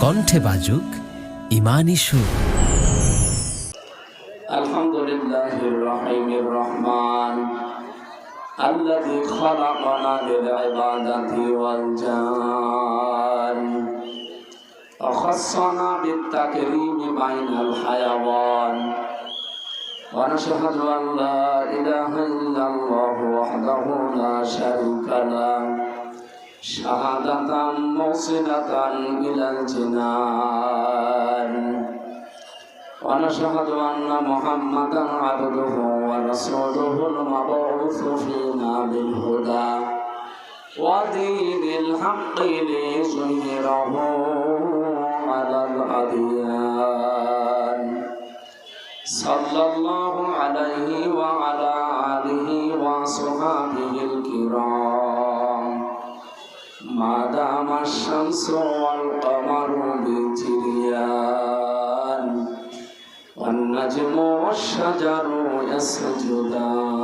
কণ্ঠে বাজুক ইমানি সুর। আলহামদুলিল্লাহির রহিমির রহমান আল্লাযী খালাকানা লিল ইবাদাতি ওয়াল জান ওয়া খাসানা বিত তাকরীমি বাইনাল হায়াওয়ান ওয়া নাশহাদু আন লা ইলাহা ইল্লাল্লাহু ওয়াহদাহু লা শারীকা লাহু শাহাদাতান মুসিলাতান ইলাল জিনান ওয়া নাশহাদু আন্না মুহাম্মাদান আবদুহু ওয়া রাসূলুহুল মাবউসু ফীনা বিল হুদা ওয়া দীনিল হাক্কি লিয়ুযহিরাহু আলাল আদিয়ান সাল্লাল্লাহু আলাইহি ওয়া আলা আলিহি ওয়া সাহবিহিল কিরাম মা দামা শামসু ওয়াল কমারু বিজিরিয়ান ওয়ান নাজমু ওয়াশ শাজারু ইয়াসজুদান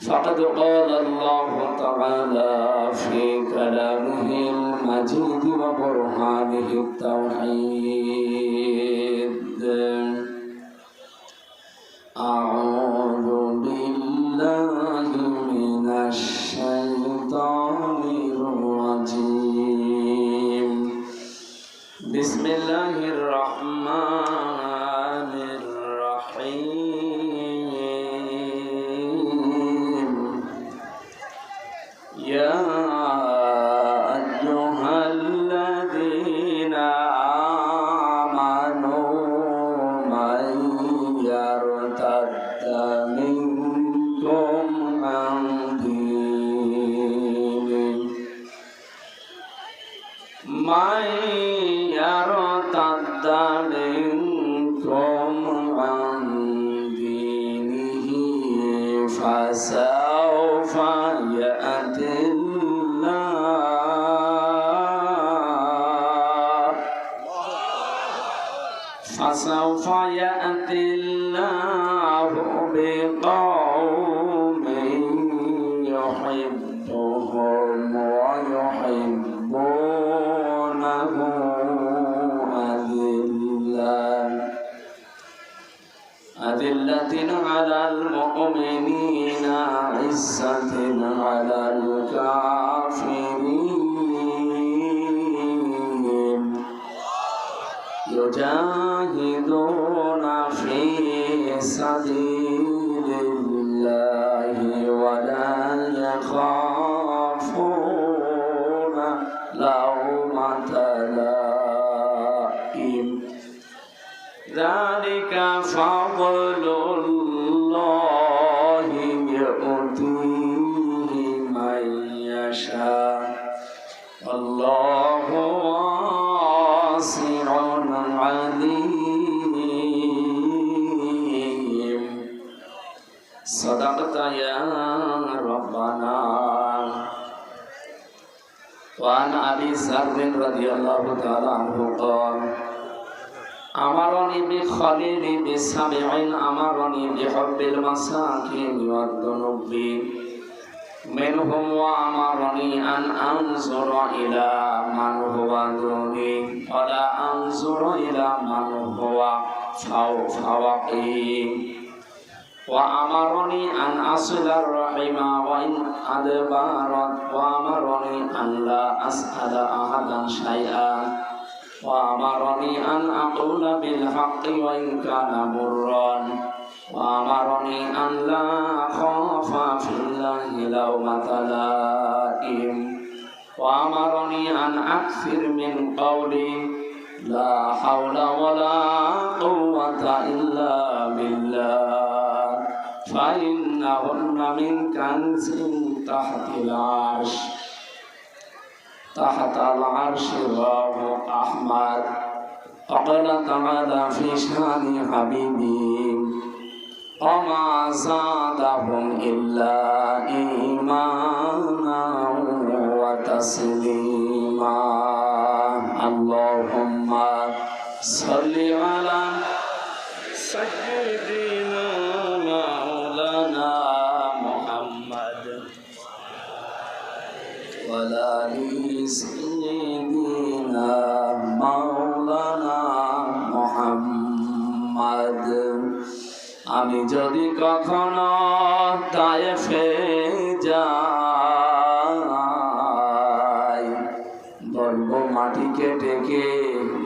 ফাকাদ ক্বালা আল্লাহু তাআলা ফি কালামিহিল মাজিদ ওয়া বুরহানিহিত তাওহীদ আউযু বিল্লাহি মিনাশ শাইতানির রাজীম বিসমিল্লাহির রহমানির রহিম ইয়া আইয়ুহাল্লাযীনা আমানু মান ইয়ারতাদ্দা মিনকুম আন দীনিহি মান ইয়ারতাদ্দা মিনকুম আন দীনিহি ফাসাওফা يأتي الله بقوم يحبهم ويحبونه أذلة على المؤمنين عزة على الكافرين يجاهدون في سبيل الله ولا يخافون لومة لائم ذلك فضل الله يؤتيه من يشاء والله واسع عليم صدقت يا ربنا وعن أبي ذر رضي الله تعالى عنه قال أمرني بخليل بسبع أمرني بحب المساكين والذنوب منهم وأمرني أن أنظر إلى من هو دوني ولا أنظر إلى من هو فوقي وأمرني أن أصل الرحم وإن أدبرت وأمرني أن لا أسأل أحدا شيئا وأمرني أن أقول بالحق وإن كان مرا وأمرني أن لا أخاف في الله لومة لائم وأمرني أن أكثر من قولي لا حول ولا قوة إلا بالله فإنهن من كنز تحت العرش رواه أحمد وقال تعالى في شان حبيبي وما زادهم إلا إيمانا وتسليما اللهم صل على سيدنا مولانا محمد وعلى آله سيدنا مولانا محمد আমি যদি কখনো তায়েফে যাই বলবো মাটিকে ডেকে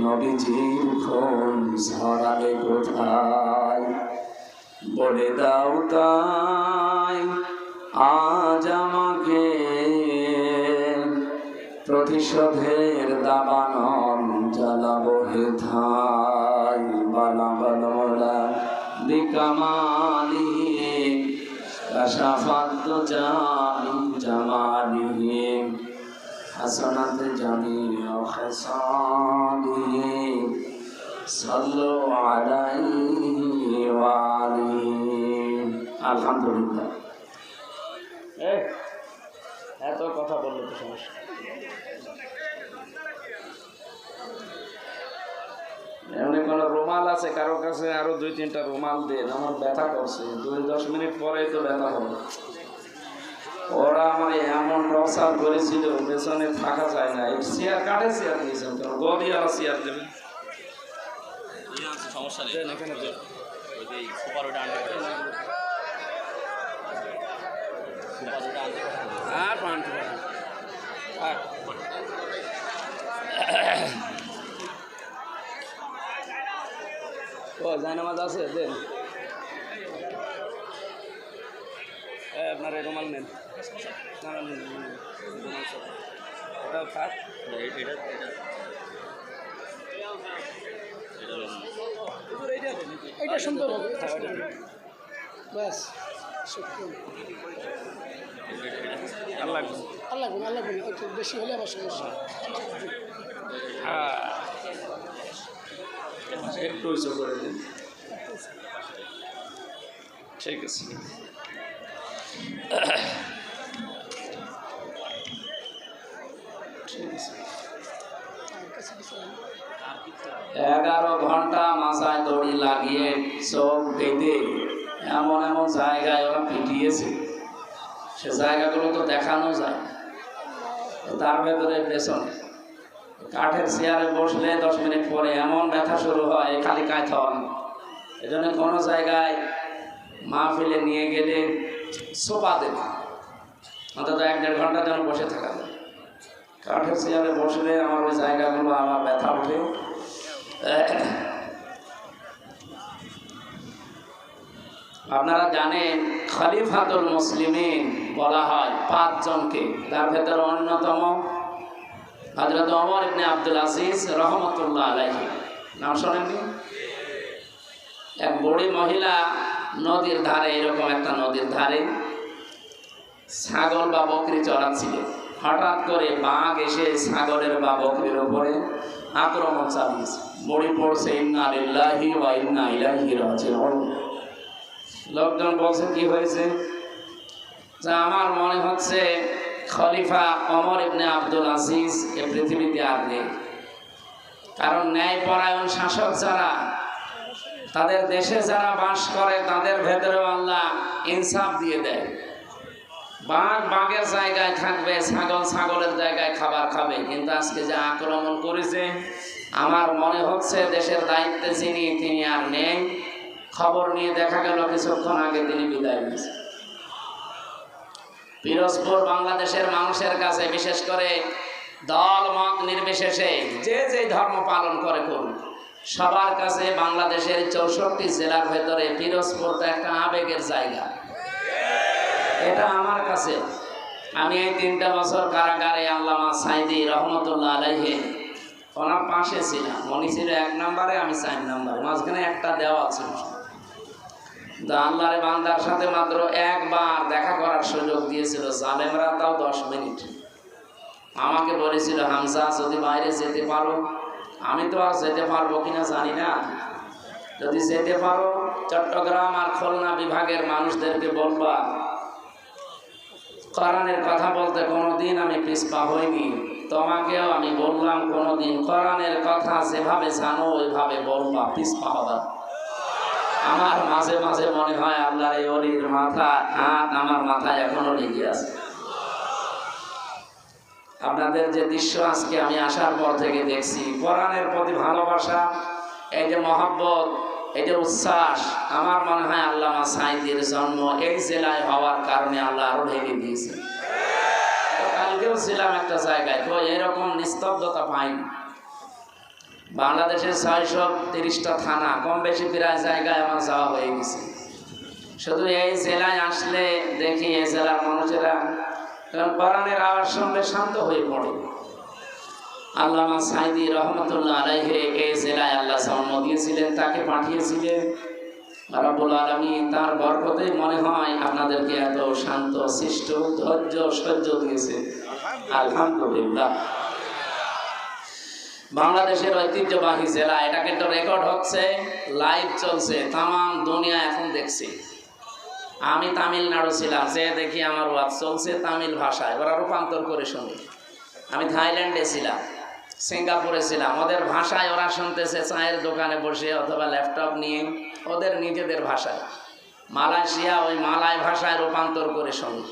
নবীজির খুন ঝরাবে কোথায় বলে দাও তাই আজ আমাকে প্রতিশোধের দাবানল জ্বালাবো হেথায় বালা বালা বিকামালিহি কাশাফাত জামালিহি হাসানাত জামিউ খাসালিহি সাল্লু আলাইহি ওয়া আলিহি। আলহামদুলিল্লাহ। এত কথা বললে তো সমস্যা। এমনি কোনো রুমাল আছে কারো কাছে? আরো 2-3টা রুমাল দেন, আমার ব্যথা করছে। 2-10 মিনিট পরে তো ব্যথা হবে। ওরা আমার এমন প্রসার করেছিল পেছনে থাকা যায় না। চেয়ার কাঠে চেয়ার দিয়েছেন, কেন গদিয়ালা চেয়ার দেবেন? সমস্যা নেই, এখানে আর পান্টি ও জায়নামাজ আছে দেন। আপনার এই রুমাল নেন, ওটা থাক। এটা সুন্দর হবে, ব্যাস। আল্লাহ আল্লাহ আল্লাহ একটু বেশি হলে আবার সমস্যা। একটু উঁচু করে দিন, ঠিক আছে। ঠিক আছে। 11 ঘন্টা মাথায় দড়ি লাগিয়ে চোখ বেঁধে এমন এমন জায়গায় ওরা পিটিয়েছে, সে জায়গাগুলো তো দেখানো যায়। তার ভেতরে পেছনে কাঠের চেয়ারে বসলে 10 মিনিট পরে এমন ব্যথা শুরু হয়, খালি কাঁথন। এই জন্য কোনো জায়গায় মাহফিলে নিয়ে গেলে সোপা দেবে, অন্তত 1-1.5 ঘন্টা যেন বসে থাকা যায়। কাঠের চেয়ারে বসলে আমার ওই জায়গাগুলো আমার ব্যথা ওঠে। আপনারা জানেন খলিফাতুল মুসলিমিন বলা হয় 5 জনকে, তার ভেতরে অন্যতম হযরত ওমর ইবনে আব্দুল আজিজ রহমতুল্লাহ আলাইহি। নাম শোনেননি? এক বুড়ি মহিলা নদীর ধারে, এরকম একটা নদীর ধারে ছাগল বা বকরি চড়াচ্ছিলেন। হঠাৎ করে বাঘ এসে ছাগলের বা বকরির উপরে আক্রমণ চালিয়েছে। বুড়ি পড়ছে ইন্না লিল্লাহি ওয়া ইন্না ইলাইহি রাজিউন। লোকজন বলছে কি হয়েছে? যা আমার মনে হচ্ছে খলিফা ওমর ইবনে আব্দুল আজিজ এ পৃথিবীতে আর নেই। কারণ ন্যায়পরায়ণ শাসক যারা, তাদের দেশে যারা বাস করে তাদের ভেতরেও আল্লাহ ইনসাফ দিয়ে দেয়। বাঘ বাঘের জায়গায় থাকবে, ছাগল ছাগলের জায়গায় খাবার খাবে। কিন্তু আজকে যে আক্রমণ করেছে, আমার মনে হচ্ছে দেশের দায়িত্বে যিনি, তিনি আর নেই। খবর নিয়ে দেখা গেল কিছুক্ষণ আগে তিনি বিদায় নিয়েছেন। পিরোজপুর বাংলাদেশের মানুষের কাছে, বিশেষ করে দল মত নির্বিশেষে যে যে ধর্ম পালন করে করুন, সবার কাছে বাংলাদেশের 64 জেলার ভেতরে পিরোজপুরটা একটা আবেগের জায়গা। এটা আমার কাছে, আমি এই 3টা বছর কারাগারে আল্লামা সাইদি রহমতুল্লাহ আলাইহি ওনার পাশে ছিলাম। উনি ছিল 1 নম্বরে, আমি 4 নম্বরে, মাঝখানে একটা দেওয়া ছিল। আল্লাহর বান্দার সাথে মাত্র একবার দেখা করার সুযোগ দিয়েছিল জালেমরা, তাও 10 মিনিট। আমাকে বলেছিল, হামজা যদি বাইরে যেতে পারো, আমি তো আর যেতে পারবো কিনা জানি না, যদি যেতে পারো চট্টগ্রাম আর খুলনা বিভাগের মানুষদেরকে বলবা কোরআনের কথা বলতে কোনোদিন আমি পিছপা হইনি। তোমাকেও আমি বললাম কোনোদিন কোরআনের কথা যেভাবে জানো ওইভাবে বলবা, পিছপা হবা। আমার মাঝে মাঝে মনে হয় আল্লাহর এই ওলির মাথা হাত আমার মাথায় এখনো লেগে আছে। আপনাদের যে দৃশ্য আজকে আমি আসার পর থেকে দেখছি, কোরআনের প্রতি ভালোবাসা, এই যে মহব্বত, এই যে উচ্ছ্বাস, আমার মনে হয় আল্লামা সাঈদীর জন্ম এই জেলায় হওয়ার কারণে আল্লাহ আরো ঢেকে দিয়েছে। কালকেও ছিলাম একটা জায়গায়, তো এরকম নিস্তব্ধতা পাইনি। বাংলাদেশের 630টা থানা, কম বেশি প্রায় জায়গায় আমার যাওয়া হয়ে গেছে। শুধু এই জেলায় আসলে দেখি এই জেলার মানুষেরা কোরআনের আওয়াজ শুনলে শান্ত হয়ে পড়ে। আল্লামা সাঈদী রহমতুল্লাহ আলাইহি এই জেলায় আল্লাহ জন্ম দিয়েছিলেন, তাকে পাঠিয়েছিলেন রব্বুল আলামিন। তার বরকতে মনে হয় আপনাদেরকে এত শান্ত শিষ্ট ধৈর্য সহ্য দিয়েছে, আলহামদুলিল্লাহ। বাংলাদেশের ঐতিহ্যবাহী জেলা, এটা কিন্তু রেকর্ড হচ্ছে, লাইভ চলছে, তামাম দুনিয়া এখন দেখছি। আমি তামিলনাড়ু ছিলাম, যে দেখি আমার ওয়াজ চলছে তামিল ভাষায়, ওরা রূপান্তর করে শুনি। আমি থাইল্যান্ডে ছিলাম, সিঙ্গাপুরে ছিলাম, ওদের ভাষায় ওরা শুনতেছে, চায়ের দোকানে বসে অথবা ল্যাপটপ নিয়ে ওদের নিজেদের ভাষায়। মালয়েশিয়া ওই মালয় ভাষায় রূপান্তর করে শুনি।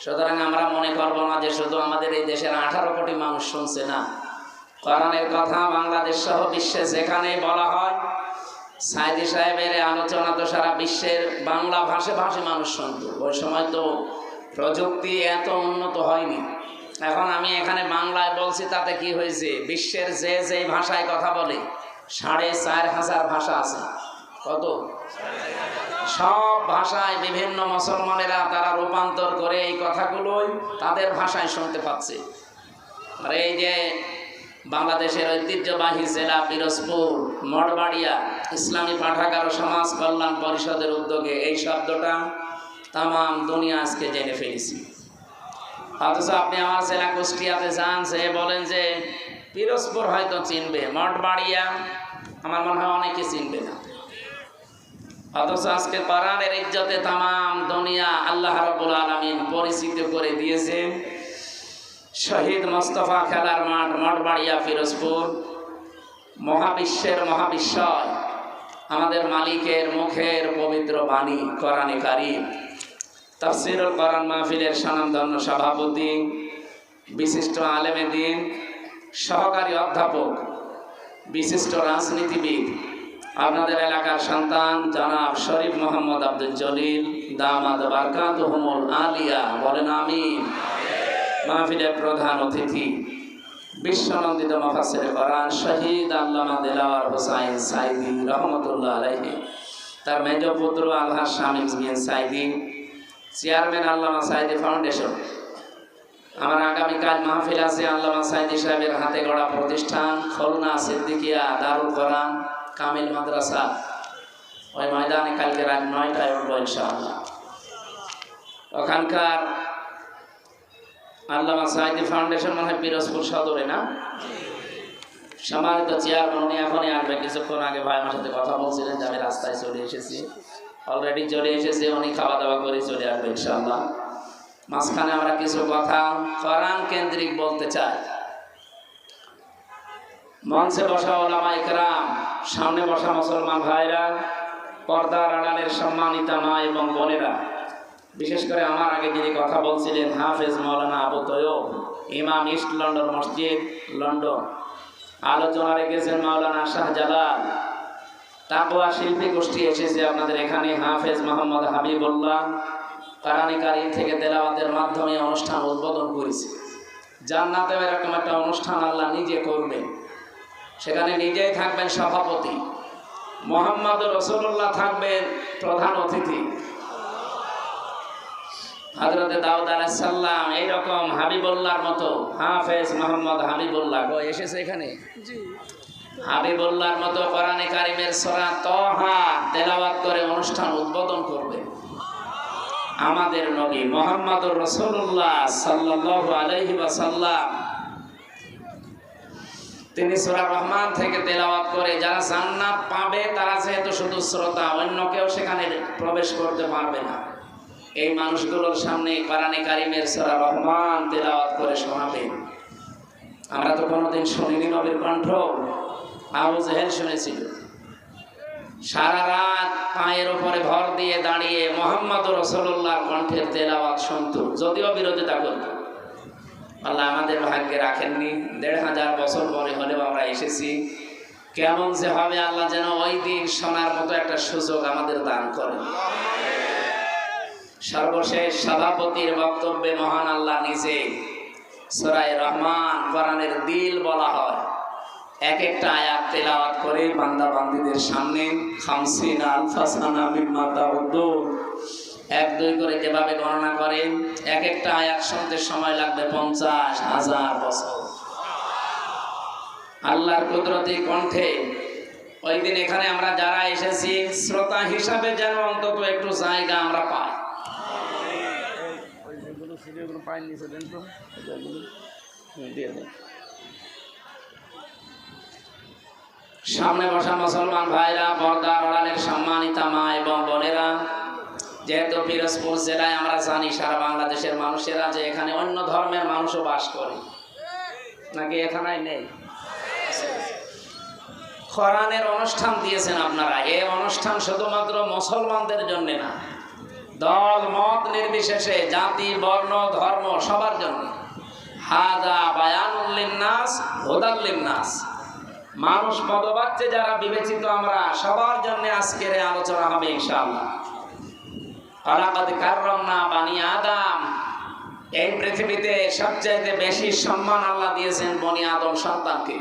সুতরাং আমরা মনে করবো না যে শুধু আমাদের এই দেশের 18 কোটি মানুষ শুনছে, না, কোরআনের কথা বাংলাদেশ সহ বিশ্বে যেখানেই বলা হয়, সাঈদী সাহেবের আলোচনা তো সারা বিশ্বের বাংলা ভাষী মানুষ শুনত। ওই সময় তো প্রযুক্তি এত উন্নত হয়নি। এখন আমি এখানে বাংলায় বলছি, তাতে কি হয়েছে, বিশ্বের যে ভাষায় কথা বলে 4,500 ভাষা আছে। কত? সব ভাষায় বিভিন্ন মুসলমানেরা তারা রূপান্তর করে এই কথাগুলোই তাদের ভাষায় শুনতে পাচ্ছে। আর এই যে বাংলাদেশের ঐতিহ্যবাহী জেলা পিরোজপুর মঠবাড়িয়া ইসলামী পাঠাগার ও সমাজ কল্যাণ পরিষদের উদ্যোগে এই শব্দটা তামাম দুনিয়া আজকে জেনে ফেলেছি। অথচ আপনি আমার জেলা কুষ্টিয়াতে যান, সে বলেন যে পিরোজপুর হয়তো চিনবে, মঠবাড়িয়া আমার মনে হয় অনেকে চিনবে না। অথচ আজকে কোরআনের ইজ্জতে তামাম দুনিয়া আল্লাহ রাব্বুল আলামিন পরিচিত করে দিয়েছেন। শহীদ মোস্তফা খেলার মাঠ মঠবাড়িয়া পিরোজপুর, মহাবিশ্বের মহাবিশ্বয় আমাদের মালিকের মুখের পবিত্র বাণী কোরআনে কারীম। তাফসীরুল কোরআন মাহফিলের স্বনামধন্য সভাপতি, বিশিষ্ট আলেমে দ্বীন, সহকারী অধ্যাপক, বিশিষ্ট রাজনীতিবিদ, আপনাদের এলাকার সন্তান জনাব শরীফ মোহাম্মদ আব্দুল জলিল দামাদ বারকাতুহুমুল আলিয়া, বলেন আমিন। মাহফিলের প্রধান অতিথি বিশ্বনন্দিত মুফাসসিরে কোরআন শহীদ আল্লামা দেলাওয়ার হোসাইন সাঈদী রহমতুল্লাহ আলাইহি, তার মেজ পুত্র আলহাজ শামীম বিন সাঈদী, চেয়ারম্যান আল্লামা সাঈদী ফাউন্ডেশন। আমার আগামীকাল মাহফিল আছে আল্লামা সাঈদী সাহেবের হাতে গড়া প্রতিষ্ঠান খুলনা সিদ্দিকিয়া দারুল কোরআন কামিল মাদ্রাসা, ওই ময়দানে কালকে রাত 9টায় উঠবো ইনশাআল্লাহ। ওখানকার আল্লামা সাঈদী ফাউন্ডেশন মনে হয় পিরোজপুর সদরে, না? সম্মানিত চেয়ারম্যান, উনি এখনই আসবে। কিছুক্ষণ আগে ভাই আমার সাথে কথা বলছিলেন যে আমি রাস্তায় চলে এসেছি, অলরেডি চলে এসেছি, উনি খাওয়া দাওয়া করে চলে আসবে ইনশাআল্লাহ। মাঝখানে আমরা কিছু কথা কোরআন কেন্দ্রিক বলতে চাই। মঞ্চে বসা ওলামা ইকরাম, সামনে বসা মুসলমান ভাইরা, পর্দার আড়ালের সম্মানিত মা এবং বোনেরা, বিশেষ করে আমার আগে যিনি কথা বলছিলেন হাফেজ মাওলানা আবু তৈয়ব, ইমাম ইস্ট লন্ডন মসজিদ লন্ডন, আলোচনা রেখেছেন মাওলানা শাহজালাল, তাকওয়া শিল্পী গোষ্ঠী এসেছে আপনাদের এখানে, হাফেজ মোহাম্মদ হাবিবুল্লাহ কোরআনে কারীম থেকে তেলাওয়াতের মাধ্যমে অনুষ্ঠান উদ্বোধন করেছে। জান্নাতেও এরকম একটা অনুষ্ঠান আল্লাহ নিজে করবেন, সেখানে নিজেই থাকবেন সভাপতি, মুহাম্মদুর রাসূলুল্লাহ থাকবেন প্রধান অতিথি, হযরতে দাউদ আলাইহিস সালাম, এইরকম হাবিবুল্লাহর মতো হাফেজ মোহাম্মদ হাবিবুল্লাহ এসেছে এখানে। হাবিবুল্লাহর মতো কোরআনে কারীমের সূরা তাহা তেলাওয়াত করে অনুষ্ঠান উদ্বোধন করবে আমাদের নবী মুহাম্মদুর রাসূলুল্লাহ সাল্লাল্লাহু আলাইহি ওয়াসাল্লাম। তিনি সূরা রহমান থেকে তেলাওয়াত করে যারা জান্নাত পাবে তারা যেহেতু শুধু শ্রোতা, অন্য কেউ সেখানে প্রবেশ করতে পারবে না, এই মানুষগুলোর সামনে কোরআনে কারীমের সূরা রহমান তেলাওয়াত করে শোনাবেন। আমরা তো কোনোদিন শুনিনি নবীর কণ্ঠ, আবু জেহেল শুনেছিল, সারা রাত পায়ের উপরে ভর দিয়ে দাঁড়িয়ে মুহাম্মদুর রাসূলুল্লাহর কণ্ঠের তেলাওয়াত শুনত, যদিও বিরোধিতা করত। আল্লাহ আমাদের ভাগ্যে রাখেননি। ১৫০০ বছর পরে হলেও আমরা এসেছি। কেমন যে হবে আল্লাহ যেন ওই দিন শোনার মতো একটা সুযোগ আমাদের দান করেন। সর্বশেষ সভাপতির বক্তব্যে মহান আল্লাহ নিজে সূরা রহমান, কোরআনের দিল বলা হয়, এক একটা আয়াত তেলাওয়াত করে বান্দা বান্দীদের সামনে 50 আলফা সানা মিম্মা তাউদ্দুন, 1-2 করে যেভাবে গণনা করেন, এক একটা আয়াত শুনতে সময় লাগবে 50,000 বছর। আল্লাহর কুদরতি কণ্ঠে ওই দিন এখানে আমরা যারা এসেছি শ্রোতা হিসাবে যেন অন্তত একটু জায়গা আমরা পাই। সামনে বসা মুসলমান ভাইরা, পর্দার আড়ালের সম্মানিতা মা এবং বোনেরা, যেহেতু পিরোজপুর জেলায় আমরা জানি সারা বাংলাদেশের মানুষেরা যে এখানে অন্য ধর্মের মানুষও বাস করে, নাকি এখানে নেই? কোরআনের অনুষ্ঠান দিয়েছেন আপনারা। এই অনুষ্ঠান শুধুমাত্র মুসলমানদের জন্য না, দল মত নির্বিশেষে, জাতি বর্ণ ধর্ম সবার জন্য। হাদা বায়ানুল লিন্নাস হুদাল লিন্নাস, মানুষ পদবাচ্যে যারা বিবেচিত আমরা সবার জন্য আজকের এই আলোচনা হবে ইনশাআল্লাহ। ওয়ালাকাদ কাররামনা বানি আদম, এই পৃথিবীতে সবচাইতে বেশি সম্মান আল্লাহ দিয়েছেন বনি আদম সন্তানকে।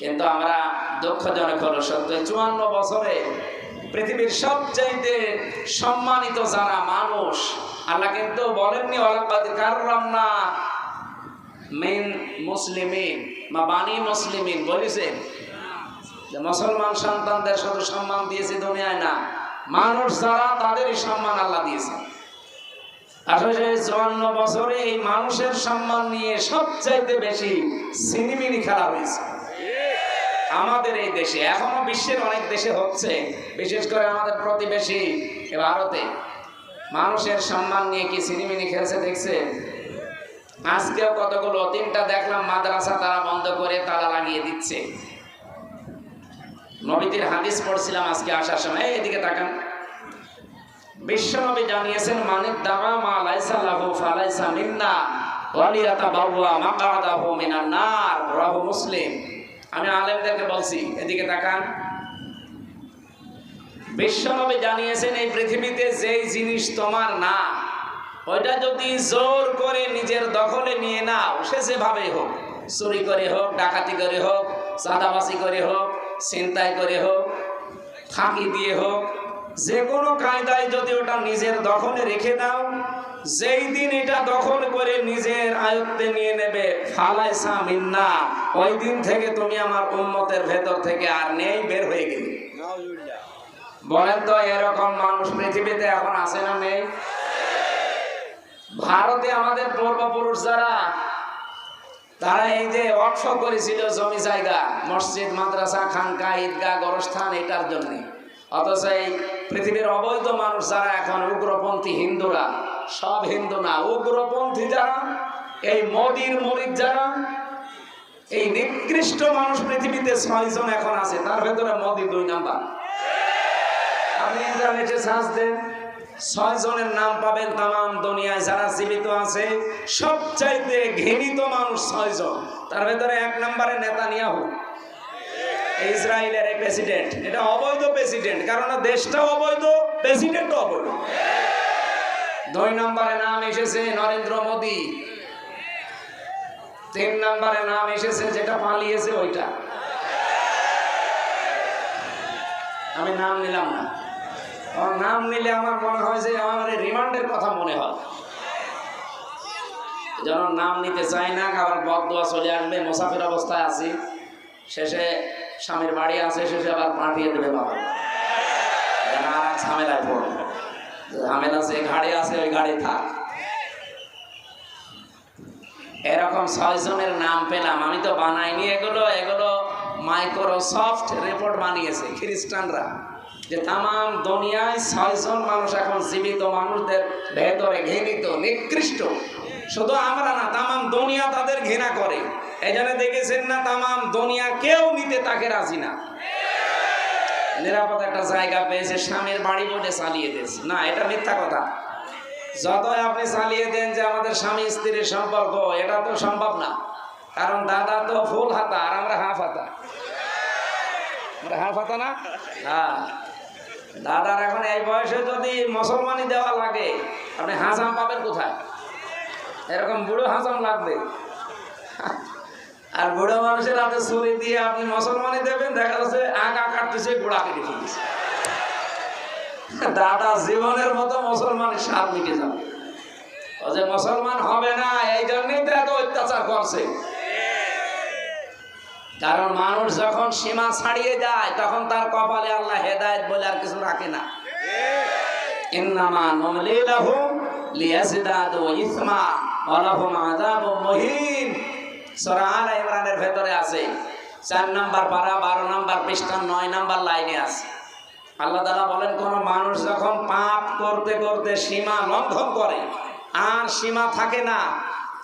কিন্তু আমরা দুঃখজনক হলো সত্য, 54 বছরে পৃথিবীর সবচাইতে সম্মানিত যারা মানুষ, আল্লাহ কিন্তু বলেননি ওয়ালাকাদ কাররামনা মিন মুসলিমিন বা বানি মুসলিমিন, বলেছেন যে মুসলমান সন্তানদের শুধু সম্মান দিয়েছে দুনিয়ায় না, মানুষ যারা তাদেরই সম্মান আল্লাহ দিয়েছে। আসলে 54 বছরে এই মানুষের সম্মান নিয়ে সবচাইতে বেশি সিনেমিনি খেলা হয়েছে আমাদের এই দেশে। এখনো বিশ্বের অনেক দেশে হচ্ছে, বিশেষ করে আমাদের প্রতিবেশী ভারতে মানুষের সম্মান নিয়ে কি সিনেমিনি খেলছে দেখছে। আজকেও কতগুলো, 3টা দেখলাম মাদ্রাসা তারা বন্ধ করে তালা লাগিয়ে দিচ্ছে। নবীদের হাদিস পড়ছিলাম আজকে আসার সময়, এদিকে তাকান। বিশ্বনবী জানিয়েছেন মানিদ দামা মা লাইসা লাহু ফালাইসা মিন্না ওয়ালিয়াতাবাওয়া মাকআদাহু মিনান নার, রাহু মুসলিম। আমি আলেমদেরকে বলছি, এদিকে তাকান। বিশ্বনবী জানিয়েছেন এই পৃথিবীতে যেই জিনিস তোমার না, ওইটা যদি জোর করে নিজের দখলে নিয়ে নাও, সে যেভাবে হোক, চুরি করে হোক, ডাকাতি করে হোক, চাঁদাবাজি করে হোক, ছিনতাই করে হোক, ফাঁকি দিয়ে হোক, যে কোনো কায়দায় যদি ওটা নিজের দখলে রেখে দাও, যেই দিন এটা দখল করে নিজের আয়ত্তে নিয়ে নেবে ফালাইসা মিন্না, ওই দিন থেকে তুমি আমার উম্মতের ভেতর থেকে আর নেই, বের হয়ে গেলে। বলেন তো এরকম মানুষ পৃথিবীতে এখন আছে না নেই? ভারতে আমাদের পূর্বপুরুষ যারা, তারা এই যে ওয়াকফ করেছিল জমি জায়গা, মসজিদ মাদ্রাসা খানকা ঈদগাহ গোরস্থান, এটার জন্য। অথচ এই পৃথিবীর অবৈধ মানুষ যারা এখন উগ্রপন্থী হিন্দুরা, সব হিন্দু না, উগ্রপন্থী যারা, এই মোদির মুরিদ যারা, এই নিকৃষ্ট মানুষ পৃথিবীতে 6 জন এখন আছে, তার ভেতরে মোদি 2 নাম্বার। আপনি ইন্টারনেটে সার্চ দেন, 6 জনের নাম পাবেন তাম দুনিয়ায় যারা জীবিত আছে। সবচাইতে ঘৃণিত মানুষ 6 জন, তার ভেতরে 1 নম্বরে নেতানিয়াহু, ইসরায়েলের এই প্রেসিডেন্ট। এটা অবৈধ প্রেসিডেন্ট, কারণ দেশটাও অবৈধ, প্রেসিডেন্টও অবৈধ। 2 নম্বরে নাম এসেছে নরেন্দ্র মোদি। 3 নম্বরে নাম এসেছে যেটা পালিয়েছে ওইটা, আমি নাম নিলাম না। আমার নাম নিলে আমার মনে হয় যে আমার রিমান্ডের কথা মনে হয়, যেন নাম নিতে চাই না, আবার বদদোয়া চলে আসবে। মুসাফির অবস্থায় আছি, শেষে স্বামীর বাড়ি আছে, শেষে আবার পাঠিয়ে দেবে বাবা, যেন আর ঝামেলায় পড়বে। ঝামেলা যে ঘাড়ে আছে ওই ঘাড়ে থাক। এরকম 6 জনের নাম পেলাম, আমি তো বানাইনি এগুলো, এগুলো মাইক্রোসফট রিপোর্ট বানিয়েছে খ্রিস্টানরা, যে তাম দুনিয়ায় 6 জন মানুষ এখন জীবিত মানুষদের ভেতরে ঘৃণিত, নিকৃষ্ট। শুধু আমরা না, তাম দুনিয়া তাদের ঘৃণা করে। এই জন্য দেখেছেন না, তাম দুনিয়া কেউ নিতে তাকে রাজি না। নিরাপদ একটা জায়গা পেয়েছে, স্বামীর বাড়ি বলে চালিয়ে দিয়েছে। না, এটা মিথ্যা কথা। যতই আপনি চালিয়ে দেন যে আমাদের স্বামী স্ত্রীর সম্পর্ক, এটা তো সম্ভব না। কারণ দাদা তো ফুল হাতা আর আমরা হাফ হাতা। আমরা হাফ হাতা না? হ্যাঁ, দাদার এখন এই বয়সে যদি মুসলমানি দেওয়া লাগে, আপনি হাজাম পাবেন কোথায়? এরকম বুড়ো হাজাম লাগবে। আর বুড়ো মানুষের হাতে ছুরি দিয়ে আপনি মুসলমানি দেবেন, দেখা যাচ্ছে আগা কাটতেছে, গোড়া কেটে ফেলতেছে। দাদা জীবনের মতো মুসলমানের স্বাদ মিটে যাবে। ও যে মুসলমান হবে না, এই জন্যই তো এত অত্যাচার করছে। কারণ মানুষ যখন সীমা ছাড়িয়ে যায়, তখন তার কপালে আল্লাহ হেদায়েত বলে আর কিছু রাখে না। ইন্নামা নুমলি লাহুম লিয়াজদাদু ইসমা ওয়া লাহুম আযাবুম মুহিন। সূরা আলে ইমরানের ভেতরে আছে, 4 নম্বর পারা 12 নম্বর পৃষ্ঠা 9 নম্বর লাইনে আছে। আল্লাহ তাআলা বলেন, কোন মানুষ যখন পাপ করতে করতে সীমা লঙ্ঘন করে আর সীমা থাকে না,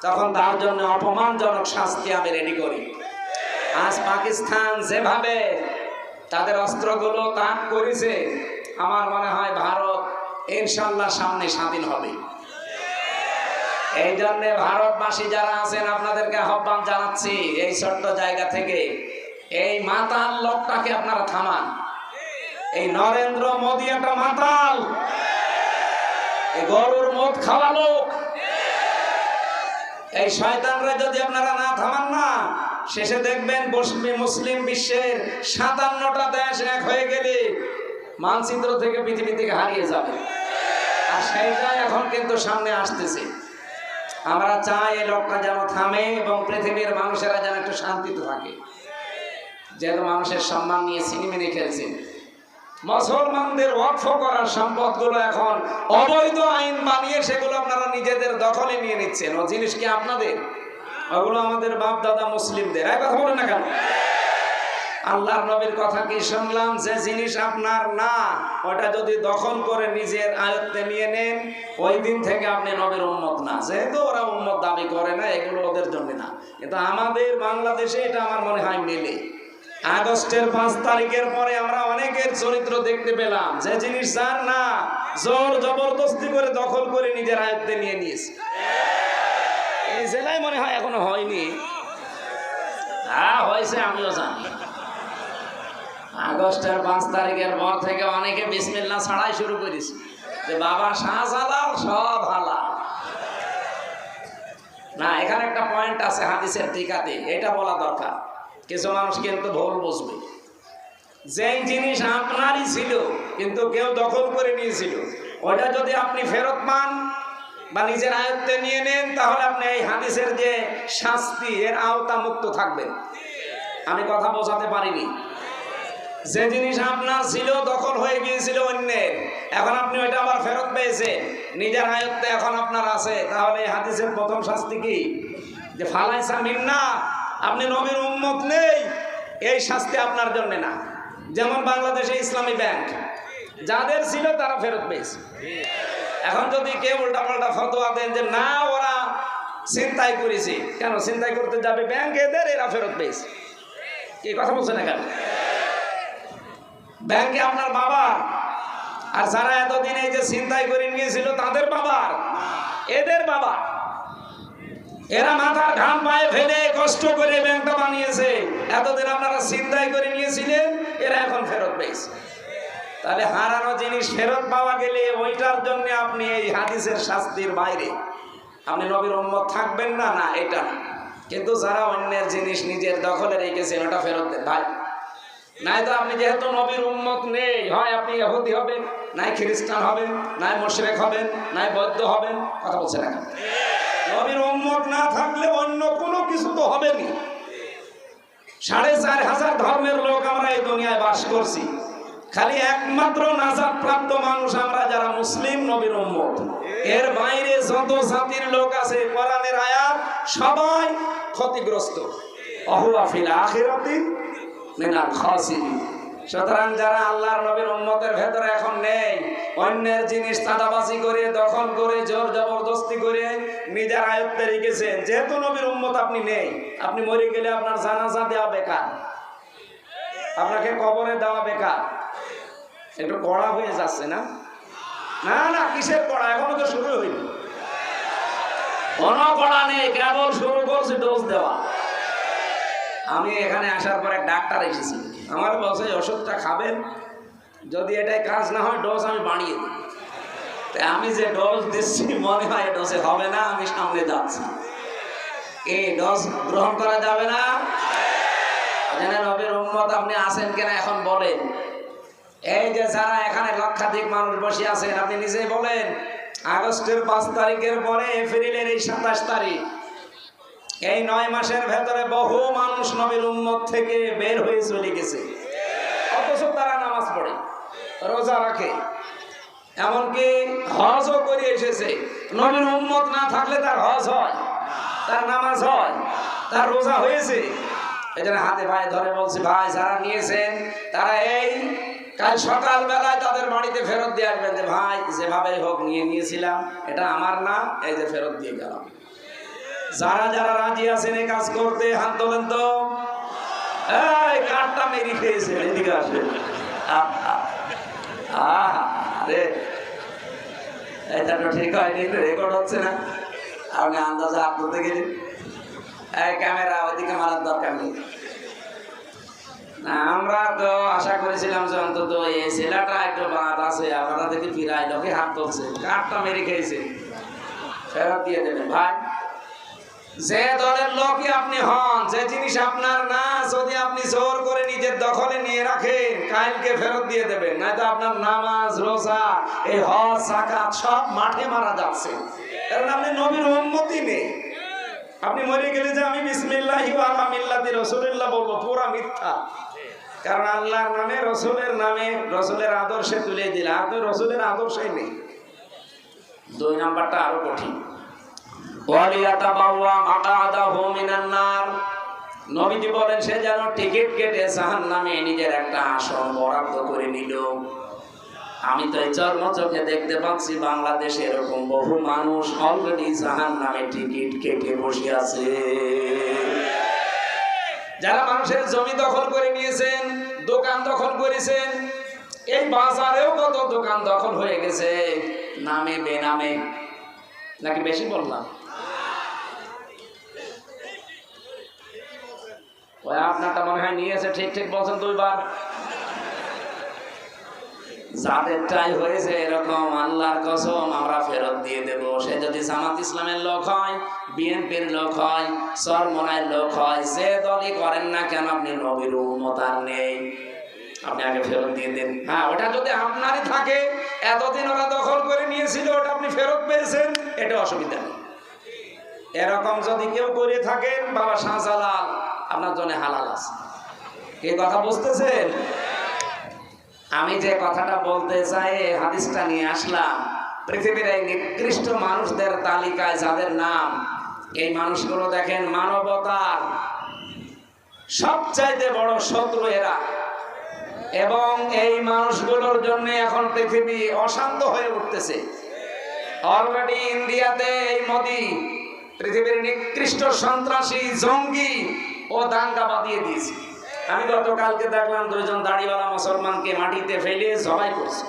তখন তার জন্য অপমানজনক শাস্তি আমি রেডি করি। আজ পাকিস্তান যেভাবে তাদের অস্ত্রগুলো ত্যাগ করেছে, আমার মনে হয় ভারত ইনশাল্লাহ সামনে স্বাধীন হবে। এই জন্য ভারতবাসী যারা আছেন, আপনাদেরকে আহ্বান জানাচ্ছি এই ছোট্ট জায়গা থেকে, এই মাতাল লোকটাকে আপনারা থামান। এই নরেন্দ্র মোদী একটা মাতাল, এই গরুর মদ খাওয়া লোক। এই শয়তানরা যদি আপনারা না থামান না, শেষে দেখবেন মুসলিম বিশ্বের 57টা দেশ এক হয়ে গেলে মানচিত্র থেকে পৃথিবী থেকে হারিয়ে যাবে। আর সেইটাই এখন কিন্তু সামনে আসতেছে। আমরা চাই এই লোকটা যেন থামে এবং পৃথিবীর মানুষেরা যেন একটু শান্তিতে থাকে। যেহেতু মানুষের সম্মান নিয়ে ছিনিমিনি খেলছে, মুসলমানদের ওয়াকফ করার সম্পদগুলো এখন অবৈধ আইন বানিয়ে সেগুলো আপনারা নিজেদের দখলে নিয়ে নিচ্ছেন। ও জিনিস কি আপনাদের? ওগুলো আমাদের বাপ দাদা মুসলিমদের। এক কথা বলেন না কেন? আল্লাহর নবীর কথা কি শুনলাম, যে জিনিস আপনার না, ওটা যদি দখল করে নিজের আয়ত্তে নিয়ে নেন, ওই দিন থেকে আপনি নবীর উম্মত না। যেহেতু ওরা উম্মত দাবি করে না, এগুলো ওদের জন্য না। কিন্তু আমাদের বাংলাদেশে এটা আমার মনে হয় মেলে। আগস্টের 5 তারিখের পরে আমরা অনেকের চরিত্র দেখতে পেলাম, যে জিনিস যার না, জোর জবরদস্তি করে দখল করে নিজের আয়ত্তে নিয়ে নিয়েছে। এই জেলায় মনে হয় এখনো হয়নি। হ্যাঁ হয়েছে, আমিও জানি। আগস্টের 5 তারিখের পর থেকে অনেকে বিসমিল্লাহ ছাড়াই শুরু করেছে, যে বাবা শাহজালাল সব হালাল। না, এখানে একটা পয়েন্ট আছে হাদিসের টিকাতে, এটা বলা দরকার। কিছু মানুষ কিন্তু ভুল বুঝবে। যেই জিনিস আপনারই ছিল কিন্তু কেউ দখল করে নিয়েছিল, ওটা যদি আপনি ফেরত পান বা নিজের আয়ত্তে নিয়ে নেন, তাহলে আপনি এই হাদিসের যে শাস্তি, এর আওতা মুক্ত থাকবেন। আমি কথা বোঝাতে পারিনি। যে জিনিস আপনার ছিল, দখল হয়ে গিয়েছিল অন্যের, এখন আপনি ওইটা আবার ফেরত পেয়েছেন, নিজের আয়ত্তে এখন আপনার আছে, তাহলে এই হাদিসের প্রথম শাস্তি কি? যে ফালাইসা মিন্না, আপনি নবীর উম্মত নেই, এই শাস্তি আপনার জন্য না। যেমন বাংলাদেশে ইসলামী ব্যাংক যাদের ছিল তারা ফেরত পেয়েছে। এখন যদি কেউ উল্টাপাল্টা ফতোয়া দেন যে না ওরা ছিনতাই করেছে, কেন ছিনতাই করতে যাবে ব্যাংক? এদের, এরা ফেরত পেয়েছে। কি কথা বলছে না কেন? ব্যাংকে আপনার বাবার, আর যারা এতদিন এই যে ছিনতাই করে নিয়েছিল তাদের বাবার, এদের বাবা, এরা মাথার ঘাম পায়ে ফেলে কষ্ট করে ব্যাংকটা বানিয়েছে। এতদিন আপনারা ছিনতাই করে নিয়েছিলেন, এরা এখন ফেরত পেয়েছে। তাহলে হারানো জিনিস ফেরত পাওয়া গেলে ওইটার জন্য আপনি এই হাদিসের শাস্তির বাইরে আপনি নবীর উম্মত থাকবেন না, না এটা না। কিন্তু যারা অন্যের জিনিস নিজের দখলে রেখেছেন, ওটা ফেরত দেন ভাই। নাই তো আপনি যেহেতু নবীর উম্মত নেই, হয় আপনি ইহুদি হবেন, নাই খ্রিস্টান হবেন, নাই মুশরিক হবেন, নাই বৌদ্ধ হবেন। কথা বলছেন না? নবীর উম্মত না থাকলে অন্য কোনো কিছু তো হবেনি। 4,500 ধর্মের লোক আমরা এই দুনিয়ায় বাস করছি, খালি একমাত্র নাজাত প্রাপ্ত মানুষ আমরা যারা মুসলিম, নবীর উম্মত। এর বাইরে যত জাতির লোক আছে, কোরআনের আয়াত, সবাই ক্ষতিগ্রস্ত। অহুয়া ফিল আখিরাতি মিনাল খাসিরিন। সুতরাং যারা আল্লাহর নবীর উম্মতের ভেতরে এখন নেই, অন্যের জিনিস চাঁদাবাজি করে, দখল করে, জোর জবরদস্তি করে নিজের আয়ত্তে রেখেছেন, যেহেতু নবীর উম্মত আপনি নেই, আপনি মরে গেলে আপনার জানাজা দেওয়া বেকার, আপনাকে কবরে দেওয়া বেকার। একটু কড়া হয়ে যাচ্ছে না? না না, কিসের পড়া, এখনো তো শুরু হয়নি। কোনো পড়া নেই, কেবল শুরু করছি ডোজ দেওয়া। আমি এখানে আসার পর এক ডাক্তার এসেছি, আমার বলছে ওষুধটা খাবেন, যদি এটাই কাজ না হয় ডোজ আমি বাড়িয়ে দিই। আমি যে ডোজ দিচ্ছি মনে হয় ডোজে হবে না, আমি সামনে যাচ্ছি। এই ডোজ গ্রহণ করা যাবে না। নবীর উম্মত আপনি আছেন কিনা এখন বলেন। এই যে যারা এখানে লক্ষাধিক মানুষ বসে আছেন, আপনি নিজেই বলেন, আগস্টের 5 তারিখের পরে এপ্রিলের এই 27 তারিখ, এই 9 মাসের ভেতরে বহু মানুষ নবীর উম্মত থেকে বের হয়ে চলে গেছে। অথচ তারা নামাজ পড়ে, রোজা রাখে, এমনকি হজও করে এসেছে। নবীর উম্মত না থাকলে তার হজ হয়, তার নামাজ হয়, তার রোজা হয়েছে। এই জন্য হাতে ভাই ধরে বলছি, ভাই যারা নিয়েছেন তারা এই কাল সকাল বেলায় তাদের বাড়িতে ফেরত দিয়ে আসবেন যে ভাই যেভাবে হোক নিয়েছিলাম, এটা আমার না, এই যে ফেরত দিয়ে গেলাম। যারা যারা রাজি আছেন এই কাজ করতে হাত তোলেন তো। এই কাঠটা মেরি খেয়েছে, এদিকে আসবেন। আরে এটা তো ঠিক হয়নি, রেকর্ড হচ্ছে না। আপনি আন্দাজে হাত তুলতে গেলেন, এই ক্যামেরা ওইদিকে মারার দরকার নেই। আমরা তো আশা করেছিলাম যে অন্তত এই ছেলেটা একটু বাদ আছে, আপনারা থেকে ফিরাই লোকে হাত তুলছে, কাঠটা মেরে খেয়েছে, ফেরত দিয়ে দেবেন। ভাই যে দলের লোকই আপনি হন, যে জিনিস আপনার না, যদি আপনি জোর করে নিজের দখলে নিয়ে রাখেন, কালকে ফেরত দিয়ে দেবেন, নয়তো আপনার নামাজ রোজা এই হজ যাকাত সব মাঠে মারা যাচ্ছে। কারণ আপনি নবীর উম্মতই নেই। আপনি মরে গেলে যে আমি বিসমিল্লাহি ওয়া আলা মিল্লাতি রাসূলিল্লাহ বলবো, পুরা মিথ্যা। কারণ আল্লাহর নামে, রসুলের নামে, রসুলের আদর্শে তুলে দিলে আপনি রসুলের আদর্শে নেই। 2 নাম্বারটা আরো কঠিন। নবীজি বলেন সে যেন টিকিট কেটে জাহান্নামে নিজের একটা আসন বরাদ্দ করে নিল। আমি তো এই চর্ম চোখে দেখতে পাচ্ছি বাংলাদেশে এরকম বহু মানুষ অলরেডি জাহান্নামে টিকিট কেটে বসে আছে। যারা মানুষের জমি দখল করে নিয়েছেন, দোকান দখল করেছেন, এই বাজারেও কত দোকান দখল হয়ে গেছে, নামে বেনামে। নাকি বেশি বললাম? ওই আপনারটা মনে হয় নিয়েছে, ঠিক ঠিক বলছেন 2 বার। যাদেরটাই হয়েছে এরকম, আল্লাহর কসম আমরা ফেরত দিয়ে দেব। সে যদি জামাত ইসলামের লোক হয়, বিএনপির লোক হয়, চরমনায়ের লোক হয়, যে দলই করেন না কেন, আপনি নবীর উম্মত আর নেই, আপনি আগে ফেরত দিয়ে দেন। হ্যাঁ, ওটা যদি আপনারই থাকে, এতদিন ওরা দখল করে নিয়েছিল, ওটা আপনি ফেরত পেয়েছেন, এটা অসুবিধা নেই। এরকম যদি কেউ করে থাকেন, বাবা শাহজালাল আপনার জন্য হালাল আছে। এই কথা বুঝতেছেন? আমি যে কথাটা বলতে চাই, হাদিসটা নিয়ে আসলাম। পৃথিবীর এই নিকৃষ্ট মানুষদের তালিকায় যাদের নাম, এই মানুষগুলো দেখেন মানবতার সবচাইতে বড় শত্রু এরা। এবং এই মানুষগুলোর জন্য এখন পৃথিবী অশান্ত হয়ে উঠতেছে। অলরেডি ইন্ডিয়াতে এই মোদি পৃথিবীর নিকৃষ্ট সন্ত্রাসী, জঙ্গি ও দাঙ্গা বাঁধিয়ে দিয়েছে। আমি গতকালকে দেখলাম 2 জন দাড়িওয়ালা মুসলমানকে মাটিতে ফেলে জবাই করছে।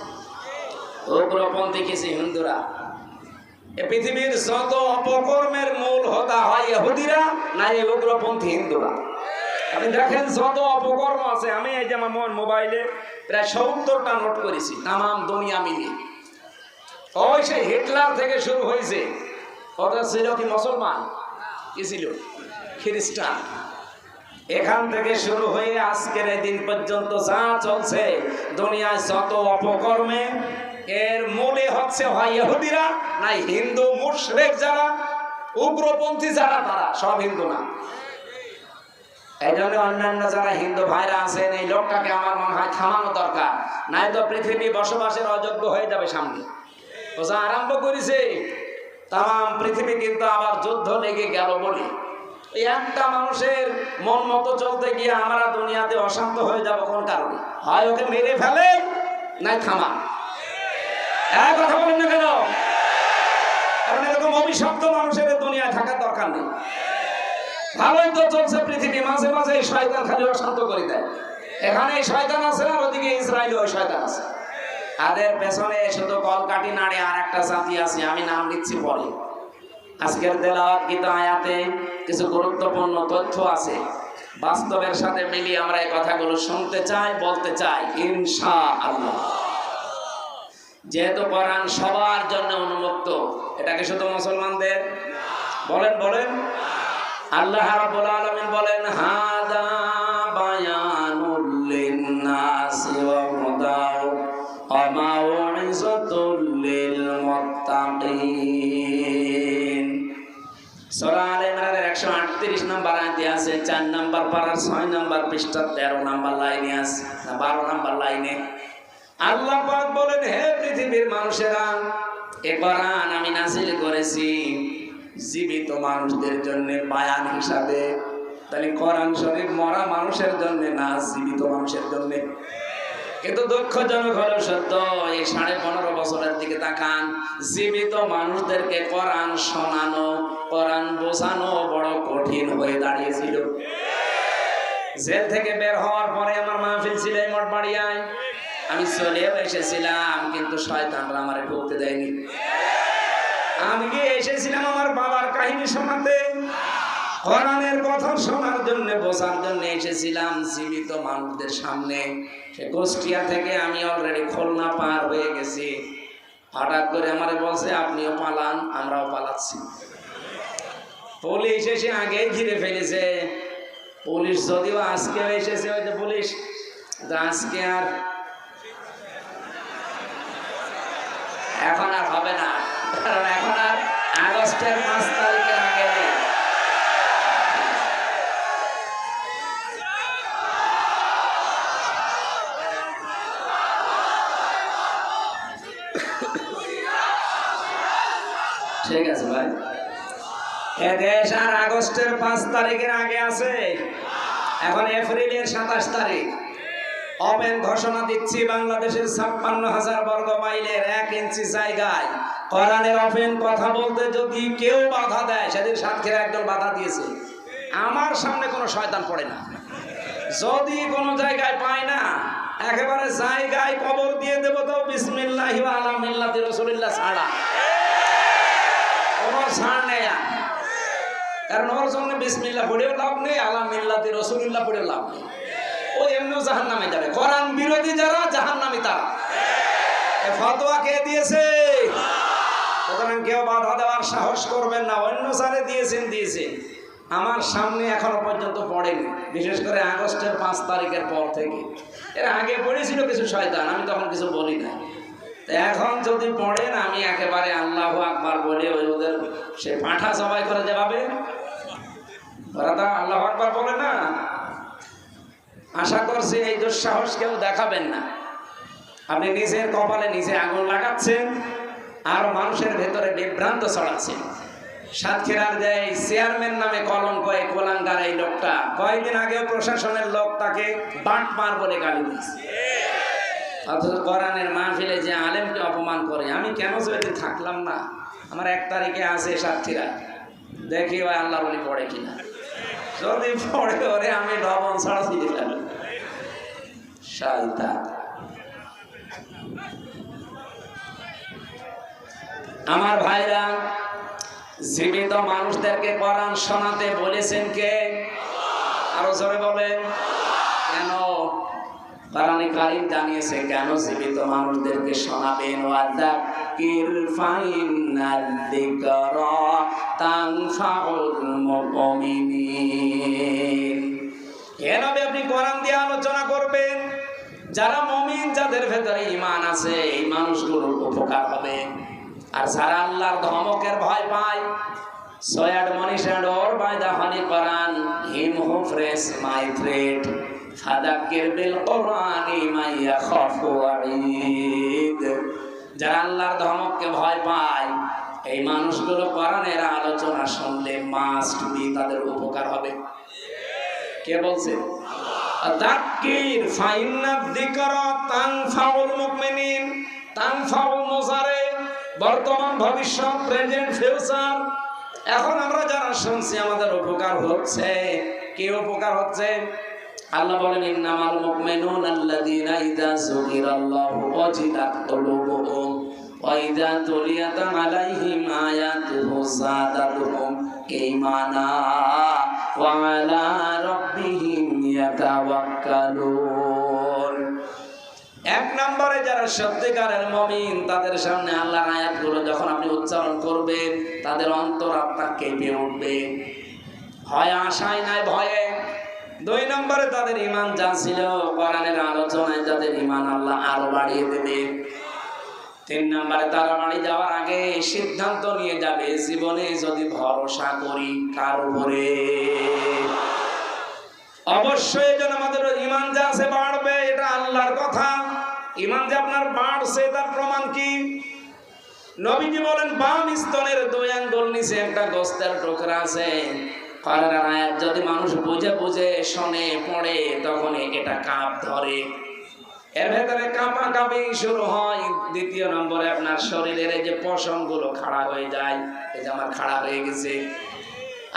উগ্রপন্থী কিছু হিন্দুরা। এ পৃথিবীর যত অপকর্মের মূল হোতা হয় ইহুদিরা, না এই উগ্রপন্থী হিন্দুরা। আপনি দেখেন যত অপকর্ম আছে, আমি এই যে আমার মোবাইলে প্রায় 70টা নোট করেছি, তামাম দুনিয়া মিলিয়ে। ওই সেই হিটলার থেকে শুরু হয়েছে, ওটা ছিল কি মুসলমান, কি ছিল খ্রিস্টান। এখান থেকে শুরু হয়ে আজকের এই দিন পর্যন্ত যা চলছে দুনিয়ায় যত অপকর্মে, এর মূলে হচ্ছে হয় ইহুদিরা, নাই হিন্দু মুশরিক যারা, উগ্রপন্থী যারা, তারা সব হিন্দু না। এই জন্য অন্যান্য যারা হিন্দু ভাইরা আছেন, এই লোকটাকে আমার মনে হয় থামানো দরকার, নাই তো পৃথিবী বসবাসের অযোগ্য হয়ে যাবে সামনে। ও যা আরম্ভ করেছে, তাম পৃথিবী কিন্তু আবার যুদ্ধ লেগে গেল বলে। এই একটা মানুষের মন মতো চলতে গিয়ে আমরা দুনিয়াতে অশান্ত হয়ে যাব কোন কারণে? হয় ওকে মেরে ফেলে, নাই থামা। এক কথা বলেন না কেন? কারণ এরকম অভিশপ্ত মানুষের দুনিয়ায় থাকার দরকার নেই। ভালোই তো চলছে পৃথিবী, মাঝে মাঝে এই শয়তান খালি অশান্ত করে দেয়। এখানে এই শয়তান আছে, আর ওদিকে ইসরায়েলে ওই শয়তান আছে। তাদের পেছনে শুধু কলকাঠি নাড়ে আর একটা জাতি আছে, আমি নাম নিচ্ছি পরে। আজকের তেলাওয়াত গীতা আয়াতে কিছু গুরুত্বপূর্ণ তথ্য আছে, বাস্তবের সাথে মিলিয়ে আমরা এই কথাগুলো শুনতে চাই, বলতে চাই ইনশাআল্লাহ। যেহেতু কোরআন সবার জন্য উন্মুক্ত, এটাকে শুধু মুসলমানদের বলেন বলেন। আল্লাহ রাব্বুল আলামিন বলেন হাদা বায়ানুল লিন্নাসি ওয়া হুদাও ওয়া মাউইযাতুল লিল মুত্তাকিন। সূরা আলে ইমরানের 138 নম্বর আয়াতে আছে, 4 নম্বর পারার 6 নম্বর পৃষ্ঠা 13 নম্বর লাইনে আছে, না 12 নম্বর লাইনে আল্লাহ পাক বলেন, হে পৃথিবীর মানুষেরা, এ কোরআন আমি নাযিল করেছি জীবিত মানুষদের জন্য বায়ান হিসাবে। তাহলে কোরআন শরীফ মরা মানুষের জন্য না, জীবিত মানুষের জন্য। কিন্তু দুঃখজনক হলো সত্য, এই 15.5 বছরের দিকে তাকান, জীবিত মানুষদেরকে কোরআন শোনানো, কোরআন বোঝানো বড় কঠিন হয়ে দাঁড়িয়েছিল। জেল থেকে বের হওয়ার পরে আমার মাহফিল ছিল এই মঠবাড়িয়ায়, আমি চলেও এসেছিলাম, কিন্তু শয়তানরা আমারে ঢুকতে দেয়নি। আমি গিয়ে এসেছিলাম আমার বাবার কাহিনী শোনাতে, কোরআনের কথা শোনার জন্য, বোঝার জন্য এসেছিলাম জীবিত মানুষদের সামনে। সে কুষ্টিয়া থেকে আমি অলরেডি খুলনা পার হয়ে গেছি। হঠাৎ করে আমারে বলছে আপনিও পালান, আমরাও পালাচ্ছি। পুলিশ এসে আগেই ঘিরে ফেলেছে। পুলিশ যদিও আজকেও এসেছে, ওই যে পুলিশ, আজকে আর এখন আর হবে না, কারণ এখন আর আগস্টের 5 তারিখের আগে নেই। ঠিক আছে ভাই, এ দেশ আর আগস্টের 5 তারিখের আগে আছে। এখন এপ্রিলের 27 তারিখ। ওপেন ঘোষণা দিচ্ছি, বাংলাদেশের 56,000 বর্গ মাইলের 1 ইঞ্চি জায়গায় কোরআনের ওপেন কথা বলতে যদি কেউ বাধা দেয়, সেদিন সাতক্ষীরা একজন বাধা দিয়েছে, আমার সামনে কোনো শয়তান পড়ে না। যদি কোনো জায়গায় পায় না, একেবারে জায়গায় কবর দিয়ে দেবো, তো বিসমিল্লাহি ওয়া আলা মিল্লাতি রাসূলিল্লাহ ছাড়া কোনো ছাড় নেই। কারণ ওর জন্য বিসমিল্লাহ পড়েও লাভ নেই, আলা মিল্লাতি রাসূলিল্লাহ পড়েও লাভ নেই। ও এমনিও জাহান্নামে যাবে। কোরআন বিরোধী যারা, জাহান্নামী তারা। এ ফতোয়া কে দিয়েছে? সুতরাং কেউ বাধা দেওয়ার সাহস করবেন না। অন্য সারে দিয়েছেন। আমার সামনে এখনো পর্যন্ত পড়েনি, বিশেষ করে আগস্টের 5 তারিখের পর থেকে। এর আগে পড়েছিল কিছু শয়তান, আমি তখন কিছু বলি না। এখন যদি পড়েন, আমি একেবারে আল্লাহু আকবার বলে ওদের সে পাঁঠা জবাই করে যাবে। ওরা তো আল্লাহু আকবার বলে না। আশা করছি এই দুঃসাহস কেউ দেখাবেন না। আপনি নিজের কপালে নিজে আগুন লাগাচ্ছেন আর মানুষের ভেতরে বিভ্রান্ত ছড়াচ্ছেন। সাতক্ষীরার যে চেয়ারম্যান নামে কলঙ্ক, এই কোলাঙ্গার এই লোকটা, কয়েকদিন আগেও প্রশাসনের লোক তাকে বাটপার বলে গালি দিয়েছে। অথচ কোরআনের মাহফিলে যে আলেমকে অপমান করে, আমি কেন যদি থাকলাম না। আমার 1 তারিখে আছে সাতক্ষীরা, দেখি ওই আল্লাহ বলি পড়ে কিনা। যদি পড়ে ওরে আমি লবণ ছাড়া দিয়ে ফেলি। শয়তান। আমার ভাইরা, জীবিত মানুষদেরকে কোরআন শোনাতে বলেছেন কে? আরো জোরে বলেন। কেন? কোরআনে কারীম জানিয়েছে কেন জীবিত মানুষদেরকে শোনাবেন। ওয়াযাক্কির ফাইন্নাল যিকরা তানফাউল মুমিনিন। কেন আপনি কোরআন দিয়ে আলোচনা করবেন? যারা মুমিন, যাদের ভেতরে ঈমান আছে, এই মানুষগুলোর উপকার হবে। আর যারা আল্লাহর ধমকের ভয় পায়, so admonition or by the Holy Quran, him who fears my threat, fadhakkir bil Qur'ani man yakhafu wa'id. যারা আল্লাহর ধমককে ভয় পায়, এই মানুষগুলো কোরআনের আলোচনা শুনলে মাস্ট বি তাদের উপকার হবে। কে বলছে? যাক্কির ফাইন্নাদ যিকরা তানফাউল মুমিনিন। তানফাউল মুজারে, বর্তমান, ভবিষ্যৎ, প্রেজেন্ট, ফিউচার। এখন আমরা যারা শুনছি আমাদের উপকার হচ্ছে। কি উপকার হচ্ছে? আল্লাহ বলেন ইন্নামাল মুমিনুনা আল্লাযীনা ইযা যুকিরাল্লাহু ওয়াজিলাত কুলুবুহুম ওয়া ইযা তুলিয়াত আলাইহিম আয়াতুহু যাদাতুহুম ঈমানা ওয়া আলা রাব্বিহিম ইয়াতাওয়াক্কালুন। এক নম্বরে যারা সত্যিকারের মুমিন তাদের সামনে আল্লাহর আয়াতগুলো যখন আপনি উচ্চারণ করবেন তাদের অন্তর আপনার কেঁপে উঠবে, হয় আশায় নাই ভয়ে। দুই নম্বরে তাদের ঈমান যা ছিল কোরআনের আলোচনায় তাদের ঈমান আল্লাহ আরো বাড়িয়ে দেবে। তিন নম্বরে তারা বাড়ি যাওয়ার আগে সিদ্ধান্ত নিয়ে যাবে জীবনে যদি ভরসা করি কার উপরে, অবশ্যই যেন আমাদের ঈমান যা আছে বাড়বে, এটা আল্লাহর কথা। ঈমান যে আপনার বাড়ছে তার প্রমাণ কি? নবীজি বলেন বাম স্তনের 2 আঙ্গুল নিচে একটা গোস্তের টুকরা আছে। কোরআনের আয়াত যদি মানুষ বুঝে বুঝে শোনে পড়ে তখন এটা কাঁপ ধরে, এর ভেতরে কাঁপাকাঁপি শুরু হয়। দ্বিতীয় নম্বরে আপনার শরীরের এই যে পশমগুলো খাড়া হয়ে যায়, এই যে আমার খাড়া হয়ে গেছে,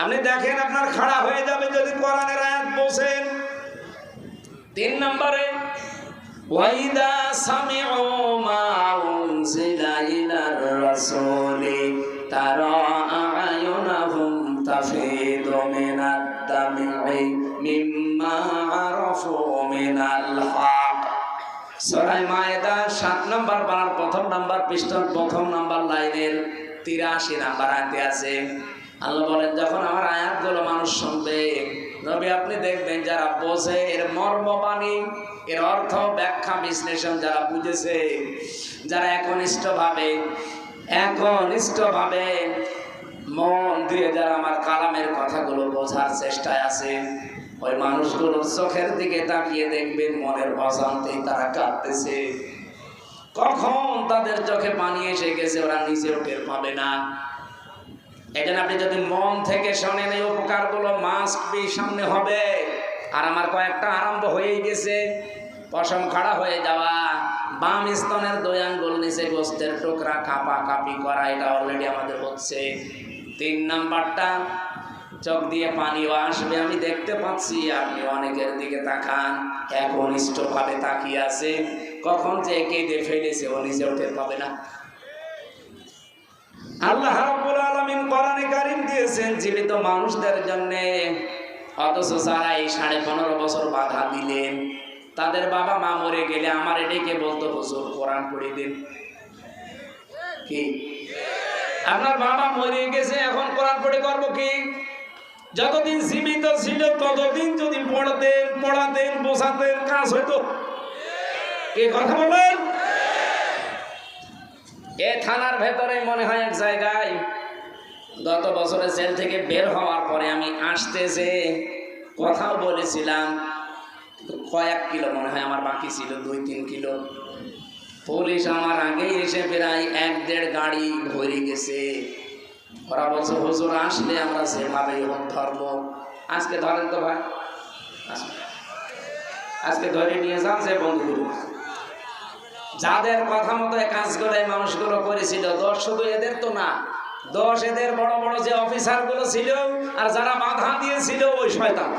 আপনি দেখেন আপনার খাড়া হয়ে যাবে যদি কোরআনের আয়াত বোঝেন। তিন নম্বরে ওয়াইদা সামিউ মা উনজিলা ইলার রাসূলি তারা আয়ুনাহুম তাফিদু মিনাদ দামি মিম্মা আরাফু মিনাল হক। সূরা মায়েদা 7 নম্বর পারার প্রথম নম্বর পৃষ্ঠার প্রথম নম্বর লাইনের 83 নম্বর আয়াতে আছে। আল্লাহ বলেন যখন আমার আয়াতগুলো মানুষ শুনবে নবী আপনি দেখবেন যারা বোঝে এর মর্মবাণী, এর অর্থ ব্যাখ্যা বিশ্লেষণ যারা বুঝেছে, যারা একনিষ্ঠভাবে মন দিয়ে যারা আমার কালামের কথাগুলো বোঝার চেষ্টায় আছে, ওই মানুষগুলোর চোখের দিকে তাকিয়ে দেখবেন মনের অজান্তেই তারা কাঁদতেছে। কখন তাদের চোখে পানি এসে গেছে ওরা নিজেও টের পাবে না। এজন্য আপনি যদি মন থেকে শোনেন এই উপকারগুলো মাস্ট বি সামনে হবে। আর আমার কয়েকটা আরম্ভ হয়েই গেছে। পশম খাড়া হয়ে যাওয়া, বাম স্তনের 2 আঙ্গুল নিচে গোস্তের টুকরা কাঁপা কাঁপি করা, এটা অলরেডি আমাদের হচ্ছে। 3 নাম্বারটা চোখ দিয়ে পানিও আসবে, আমি দেখতে পাচ্ছি। আপনি অনেকের দিকে তাকান, একনিষ্ঠভাবে তাকিয়ে আছে, কখন যে কেঁদে ফেলেছে ও নিজেও টের পাবে না। আল্লাহ রাব্বুল আলামিন কোরআনে কারীম দিয়েছেন জীবিত মানুষদের জন্য, অথচ যারা এই 15.5 বছর বাধা দিলেন তাদের বাবা মা মরে গেলে আমার এটাকে বলতো হুজুর কোরআন পড়ে দিন। কি আপনার বাবা মরে গেছে এখন কোরআন পড়ে করবো কি? যতদিন জীবিত ছিল ততদিন যদি পড়াতেন বোঝাতেন কাজ হইতো। কি কথা বলেন? এ থানার ভেতরে মনে হয় এক জায়গায় গত বছরে জেল থেকে বের হওয়ার পরে আমি আসতেছে কথাও বলেছিলাম, কয়েক কিলো মনে হয় আমার বাকি ছিল, 2-3 কিলো। পুলিশ আমার আগেই এসে প্রায় 1-1.5 গাড়ি ভরে গেছে। ওরা বলছে হুজুর আসলে আমরা যেভাবে ধরবো। আজকে ধরেন তো ভাই, আজকে ধরে নিয়ে যান যে বন্ধুগুলো যাদের কথা মতো কাজগুলো এই মানুষগুলো করেছিল। দোষ শুধু এদের তো না, দোষ এদের বড় বড় যে অফিসারগুলো ছিল আর যারা বাধা দিয়েছিল ওই শয়তান।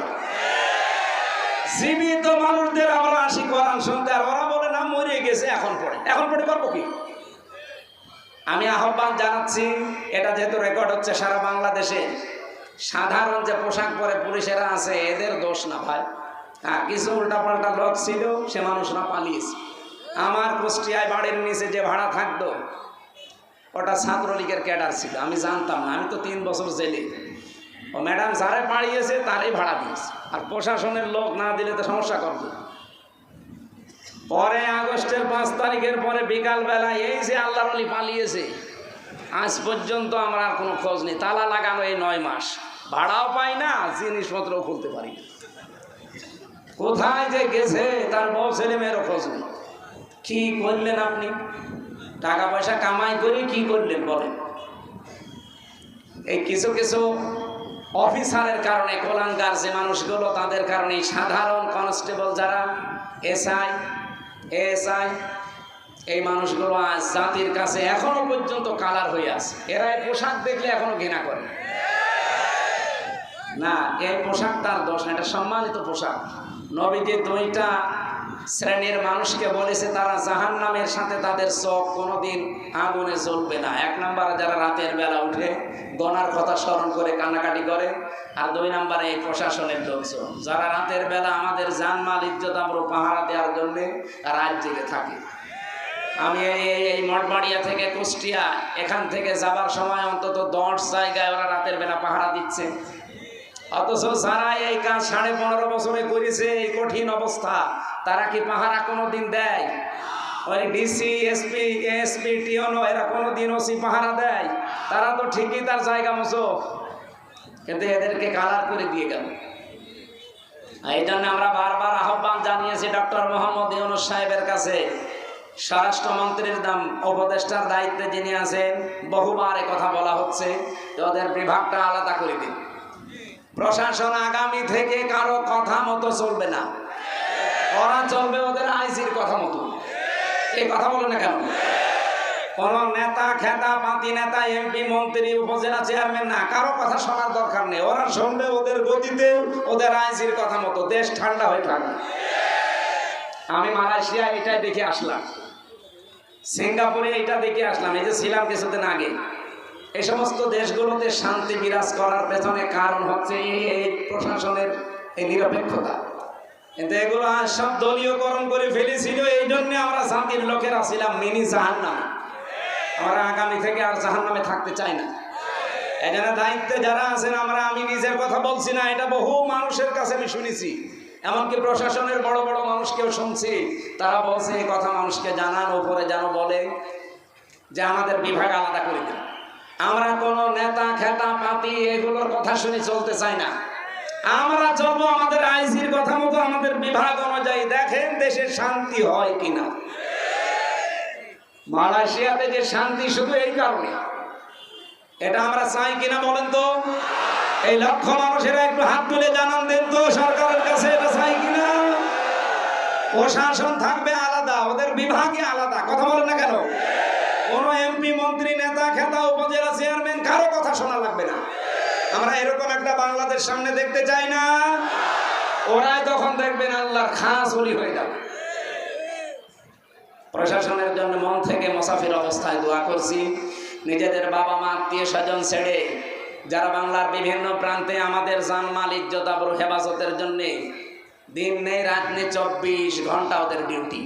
জীবিত মানুষদের আমরা আসি কোরআন শুনতে আর ওরা বলে না মরে গেছে এখন পড়ে করবো কি? আমি আহ্বান জানাচ্ছি, এটা যেহেতু রেকর্ড হচ্ছে সারা বাংলাদেশে, সাধারণ যে পোশাক পরে পুলিশেরা আছে এদের দোষ না ভাই। হ্যাঁ, কিছু উল্টাপাল্টা লোক ছিল, সে মানুষরা পালিয়েছে। আমার কুষ্টিয়ায় বাড়ির নিচে যে ভাড়া থাকতো ওটা ছাত্রলীগের ক্যাডার ছিল, আমি জানতাম না। আমি তো 3 বছর জেলে। ও ম্যাডাম যারে পাড়িয়েছে তারই ভাড়া দিয়েছে, আর প্রশাসনের লোক না দিলে তো সমস্যা করবে। পরে আগস্টের 5 তারিখের পরে বিকালবেলা এই যে আল্লাহর ওলি পালিয়েছে, আজ পর্যন্ত আমরা আর কোনো খোঁজ নেই। তালা লাগানো এই 9 মাস, ভাড়াও পাই না, জিনিসপত্রও খুলতে পারি না। কোথায় যে গেছে তার বউ ছেলে মেয়েরও খোঁজ নেই। কি করলেন আপনি? টাকা পয়সা কামাই করে কি করলেন বলেন? এই কিছু কিছু অফিসারের কারণে, কোলাঙ্গার যে মানুষগুলো, তাদের কারণে সাধারণ কনস্টেবল যারা এসআই এই মানুষগুলো আজ জাতির কাছে এখনো পর্যন্ত কালার হয়ে আছে। এরা পোশাক দেখলে এখনো ঘৃণা করে। না, এই পোশাকটার দোষ না, এটা সম্মানিত পোশাক। নবীজি দুইটা শ্রেণীর মানুষকে বলেছে তারা জাহান্নামের সাথে তাদের চোখ কোনোদিন আগুনে জ্বলবে না। এক নম্বরে যারা রাতের বেলা উঠে গনার কথা স্মরণ করে কান্নাকাটি করে, আর দুই নম্বরে এই প্রশাসনের লোকজন যারা রাতের বেলা আমাদের জানমাল ইজ্জত আবরু পাহারা দেওয়ার জন্য রাত জেগে থাকে। আমি এই মঠবাড়িয়া থেকে কুষ্টিয়া এখান থেকে যাবার সময় অন্তত 10 জায়গায় ওরা রাতের বেলা পাহারা দিচ্ছে। অথচ যারা এই কাজ 15.5 বছরে করেছে এই কঠিন অবস্থা, তারা কি পাহারা কোনোদিন দেয়? ওই ডিসি, এসপি, এসপি, টিওনো এরা কোনোদিন ওসি পাহারা দেয়? তারা তো ঠিকই তার জায়গা মতো, কিন্তু এদেরকে কালার করে দিয়ে গেল। এই জন্য আমরা বারবার আহ্বান জানিয়েছি ডক্টর মোহাম্মদ ইউনূস সাহেবের কাছে, স্বরাষ্ট্রমন্ত্রীর উপদেষ্টার দায়িত্বে যিনি আছেন, বহুবার কথা বলা হচ্ছে যে ওদের বিভাগটা আলাদা করে দিন। প্রশাসন আগামী থেকে কারো কথা মতো চলবে না, ওরা চলবে ওদের আইসির কথা মতো। এই কথা বলে না কেন? কোন নেতা খেতা পাতি নেতা, এমপি, মন্ত্রী, উপজেলা চেয়ারম্যান না, কারো কথা শোনার দরকার নেই। ওরা শুনবে ওদের গতিতে, ওদের আইসির কথা মতো। দেশ ঠান্ডা হয়ে থাকবে। আমি মালয়েশিয়া এটাই দেখে আসলাম, সিঙ্গাপুরে এটা দেখে আসলাম, এই যে ছিলাম কিছুদিন আগে। এই সমস্ত দেশগুলোতে শান্তি বিরাজ করার পেছনে কারণ হচ্ছে এই প্রশাসনের এই নিরপেক্ষতা। কিন্তু এগুলো আজ সব দলীয়করণ করে ফেলেছিল। এই জন্য আমরা জাতির লোকেরা ছিলাম মিনি জাহান্নাম। আমরা আগামী থেকে আর জাহান্নামে থাকতে চাই না। এই জন্য দায়িত্বে যারা আছেন, আমি নিজের কথা বলছি না, এটা বহু মানুষের কাছে আমি শুনেছি, এমনকি প্রশাসনের বড় বড় মানুষকেও শুনছি। তারা বলছে এই কথা মানুষকে জানান, উপরে যেন বলে যে আমাদের বিভাগ আলাদা করে দিন। আমরা কোনো নেতা খেতা পাতি এগুলোর কথা শুনে চলতে চাই না। আমরা চলবো আমাদের আইসির কথা মতো, আমাদের বিভাগ অনুযায়ী। দেখেন দেশের শান্তি হয় কিনা। মালয়েশিয়াতে যে শান্তি শুধু এই কারণে, এটা আমরা চাই কিনা বলেন তো? এই লক্ষ মানুষেরা একটু হাত তুলে জানান দেন তো সরকারের কাছে, এটা চাই কিনা? প্রশাসন থাকবে আলাদা, ওদের বিভাগে আলাদা। কথা বলেন না কেন? কোন এমপি, মন্ত্রী, নেতা খেতা, উপজেলা চেয়ারম্যান কারো কথা শোনা লাগবে না। আমরা এরকম একটা বাংলাদেশ সামনে দেখতে চাই না। ওরাই তখন দেখবেন আল্লাহর খাস ওলি হয়ে যাবে। প্রশাসনের জন্য মন থেকে মুসাফির অবস্থায় দোয়া করছি। নিজেদের বাবা মা, আত্মীয় স্বজন ছেড়ে যারা বাংলার বিভিন্ন প্রান্তে আমাদের জানমাল ইজ্জত আবরু হেফাজতের জন্য দিন নেই রাত নেই 24 ঘন্টা ওদের ডিউটি।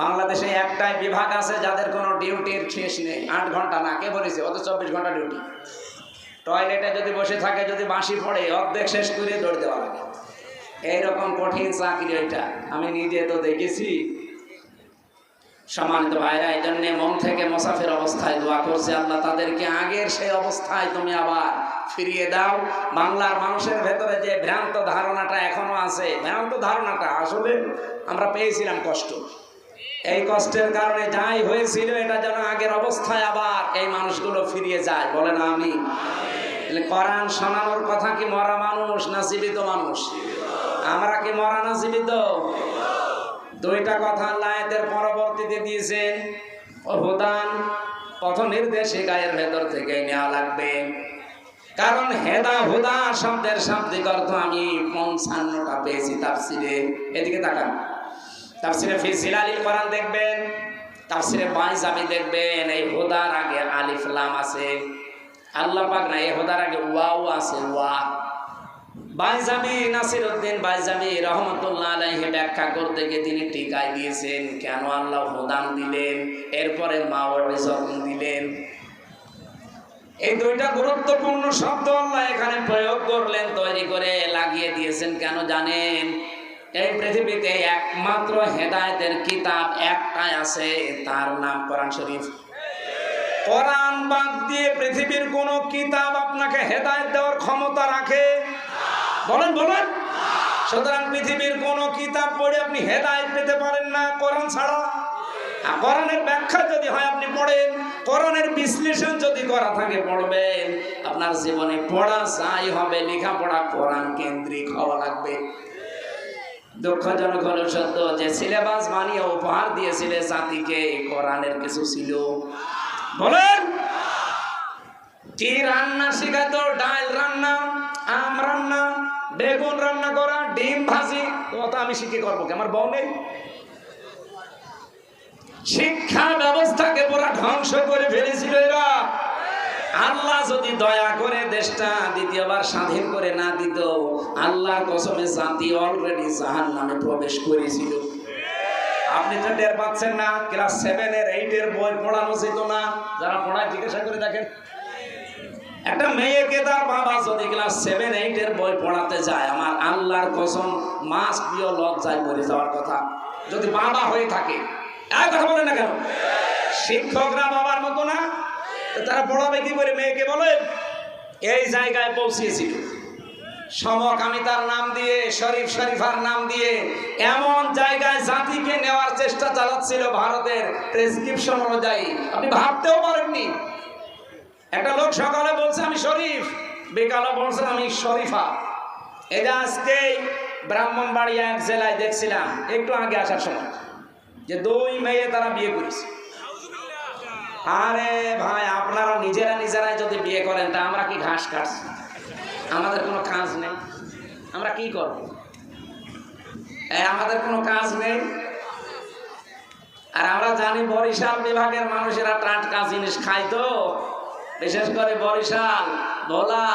বাংলাদেশে একটাই বিভাগ আছে যাদের কোনো ডিউটির শেষ নেই। 8 ঘন্টা না, কে বলেছে? ওদের 24 ঘন্টা ডিউটি। টয়লেটে যদি বসে থাকে, যদি বাঁশি পড়ে, অর্ধেক শেষ করে দৌড় দেওয়া লাগে। এইরকম কঠিন চাকরি এটা, আমি নিজে তো দেখেছি। সম্মানিত ভাইরা, এই জন্যে মন থেকে মুসাফির অবস্থায় দোয়া করছে, আল্লাহ তাদেরকে আগের সেই অবস্থায় তুমি আবার ফিরিয়ে দাও। বাংলার মানুষের ভেতরে যে ভ্রান্ত ধারণাটা এখনো আছে, ভ্রান্ত ধারণাটা আসলে আমরা পেয়েছিলাম কষ্ট। এই কষ্টের কারণে যাই হয়েছিল, এটা যেন আগের অবস্থায় আবার এই মানুষগুলো ফিরিয়ে যায়। বলে না আমি? কোরআন শোনানোর কথা কি মরা মানুষ না জীবিত মানুষ? আমরা কি মরা না জীবিত? দুইটা কথা আল্লাহ এর পরবর্তীতে দিয়েছেন। হুদান, পথ নির্দেশিকায়ের ভেতর থেকে নেওয়া লাগবে। কারণ হেদা হুদা শব্দের শাব্দিক অর্থ আমি 55টা পেয়েছি তাফসিরে। এদিকে তাকান, তাফসিরে ফি জিলালিল কোরআন দেখবেন, তাফসিরে বাইজামি দেখবেন, এই হুদার আগে আলিফ লাম আছে। আল্লাহ পাক না, এই হুদার আগে ওয়াও আছে, ওয়া। বাইজামি, নাসিরউদ্দিন বাইজামি রহমতুল্লাহ আলাইহি ব্যাখ্যা করতে গিয়ে তিনি টিকায় দিয়েছেন কেন আল্লাহ হুদান দিলেন, এরপরে মাওয়াইযাতুন দিলেন। এই দুইটা গুরুত্বপূর্ণ শব্দ আল্লাহ এখানে প্রয়োগ করলেন, তৈরি করে লাগিয়ে দিয়েছেন। কেন জানেন? এই পৃথিবীতে একমাত্র হেদায়েতের কিতাব একটাই আছে, তার নাম কোরআন শরীফ। কোরআন বাদ দিয়ে পৃথিবীর কোন কিতাব আপনাকে হেদায়েত দেওয়ার ক্ষমতা রাখে? বলেন বলেন। সুতরাং পৃথিবীর কোন কিতাব পড়ে আপনি হেদায়েত পেতে পারেন না কোরআন ছাড়া। আর কোরআনের ব্যাখ্যা যদি হয় আপনি পড়েন, কোরআনের বিশ্লেষণ যদি করা থাকে পড়বেন। আপনার জীবনে পড়া যাই হবে, লেখাপড়া কোরআন কেন্দ্রিক হওয়া লাগবে। দুঃখজনক হলো সত্য যে সিলেবাস বানিয়ে উপহার দিয়েছিলে জাতিকে, কোরআনের কিছু ছিল? বলেন। কি রান্না শিখাতো? ডাল রান্না। আম রান্না, বেগুন রান্না করা, ডিম ভাজি, তো আমি শিখে করবো কি? আমার বউ নেই? শিক্ষা ব্যবস্থাকে পুরা ধ্বংস করে ফেলেছিল এরা। আল্লাহ যদি দয়া করে দেশটা দ্বিতীয়বার স্বাধীন করে না দিত, আল্লাহর কসমে জাতি অলরেডি জাহান্নামে প্রবেশ করেছিল। আপনি তো টের পাচ্ছেন না? ক্লাস 7 এর 8 এর বই পড়ানো যেত না? যারা পড়ায় জিজ্ঞাসা করে দেখেন। একটা মেয়েকে তার বাবা যদি ক্লাস 7 8 এর বই পড়াতে যায়, আমার আল্লাহর কসম মাস প্রিয় লজ্জায় মরে যাওয়ার কথা, যদি বাবা হয়ে থাকে। এক কথা বলেন না কেন? শিক্ষকরা বাবার মতো না? তারা পড়াবে কি করে মেয়েকে? বলে এই জায়গায় পৌঁছিয়েছিল সমকামিতার নাম দিয়ে, শরীফ শরীফার নাম দিয়ে এমন জায়গায় জাতিকে নেওয়ার চেষ্টা চালাচ্ছিল ভারতের প্রেসক্রিপশন অনুযায়ী। আপনি ভাবতেও পারেননি। একটা লোক সকালে বলছে আমি শরীফ, বিকালে বলছে আমি শরীফা। এটা আজকে ব্রাহ্মণবাড়িয়া এক জেলায় দেখছিলাম একটু আগে আসার সময়, যে 2 মেয়ে তারা বিয়ে করেছে। আরে ভাই, আপনারা নিজেরাই যদি বিয়ে করেন, তা আমরা কি ঘাস কাটছি? আমাদের কোনো কাজ নেই, আমরা কি করব? আমাদের কোনো কাজ নেই। আর আমরা জানি বরিশাল বিভাগের মানুষেরা টাটকা জিনিস খায়, তো বিশেষ করে বরিশাল, ভোলা,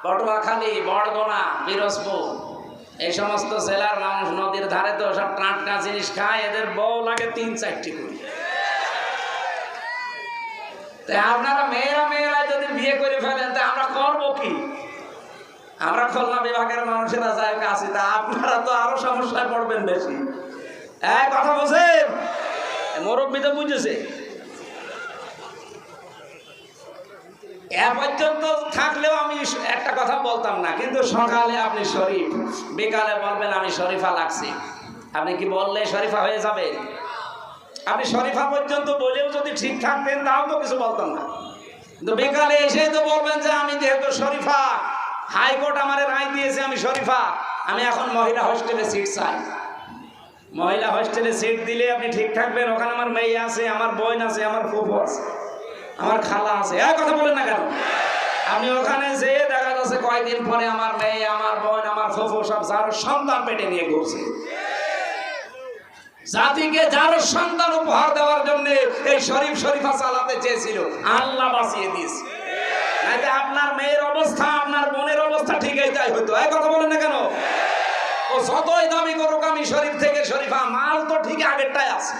পটুয়াখালী, বরগুনা, পিরোজপুর, এই সমস্ত জেলার মানুষ নদীর ধারে তো সব টাটকা জিনিস খায়। এদের বউ লাগে 3-4টি করে। আপনারা মেয়েরা যদি বিয়ে করে ফেলেন, তা আমরা করবো কি? আমরা খুলনা বিভাগের মানুষেরা যাই কাছে, তা আপনারা তো আরো সমস্যায় পড়বেন বেশি। কথা বলছেন? মুরব্বী তো বুঝেছে। পর্যন্ত থাকলেও আমি একটা কথা বলতাম না, কিন্তু সকালে আপনি শরীফ, বিকালে বলবেন আমি শরীফা লাগছি। আপনি কি বললে শরীফা হয়ে যাবে? আপনি শরীফা পর্যন্ত বলেও যদি ঠিক থাকতেন, তাও তো কিছু বলতাম না। কিন্তু বিকালে এসে তো বলবেন যে আমি যেহেতু শরীফা, হাইকোর্ট আমার রায় দিয়েছে আমি শরীফা, আমি এখন মহিলা হোস্টেলে সিট চাই। মহিলা হোস্টেলে সিট দিলে আপনি ঠিক থাকবেন? ওখানে আমার মেয়ে আছে, আমার বোন আছে, আমার ফুফু আছে, আমার খালা আছে। কথা বলেন না কেন? আমি ওখানে যেয়ে দেখা যাচ্ছে কয়েকদিন পরে আমার মেয়ে, আমার বোন, আমার ফুফু সব যার সন্তান পেটে নিয়ে ঘুরছে। জাতিকে যার সন্তান উপহার দেওয়ার জন্য এই শরীফ শরীফা চালাতে চেয়েছিল, আল্লাহ বাঁচিয়ে দিয়েছে। নাইলে আপনার মেয়ের অবস্থা, আপনার বোনের অবস্থা ঠিক এইটাই হইতো। কথা বলেন না কেন? ও যতই দাবি করুক আমি শরীফ থেকে শরীফা, মাল তো ঠিক আগেরটাই আছে।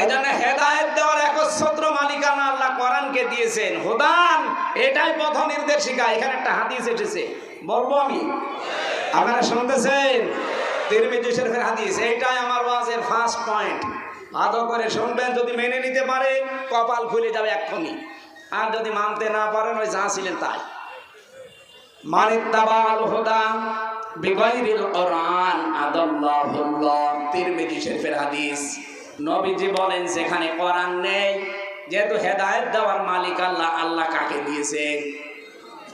এজন্য হেদায়েত দেওয়ার একচ্ছত্র মালিকানা আল্লাহ কোরআনকে দিয়েছেন। হুদান, এটাই পথ নির্দেশিকা। এখানে একটা হাদিস এসেছে, বলবো আমি, আপনারা শুনতেছেন? তিরমিজি শরীফের হাদিস। এইটাই আমার ওয়াজের ফার্স্ট পয়েন্ট। ভালো করে শুনবেন, যদি মেনে নিতে পারেন কপাল খুলে যাবে এক্ষুনি, আর যদি মানতে না পারেন ওই যা ছিলেন তাই। মানিত্তাবাল হুদা বিগাইরিল কোরআন আদাল্লাহুল্লাহ। তিরমিজি শরীফের হাদিস। নবীজি বলেন যেখানে কোরআন নেই, যেহেতু হেদায়েত দেওয়ার মালিক আল্লাহ, আল্লাহ কাকে দিয়েছে?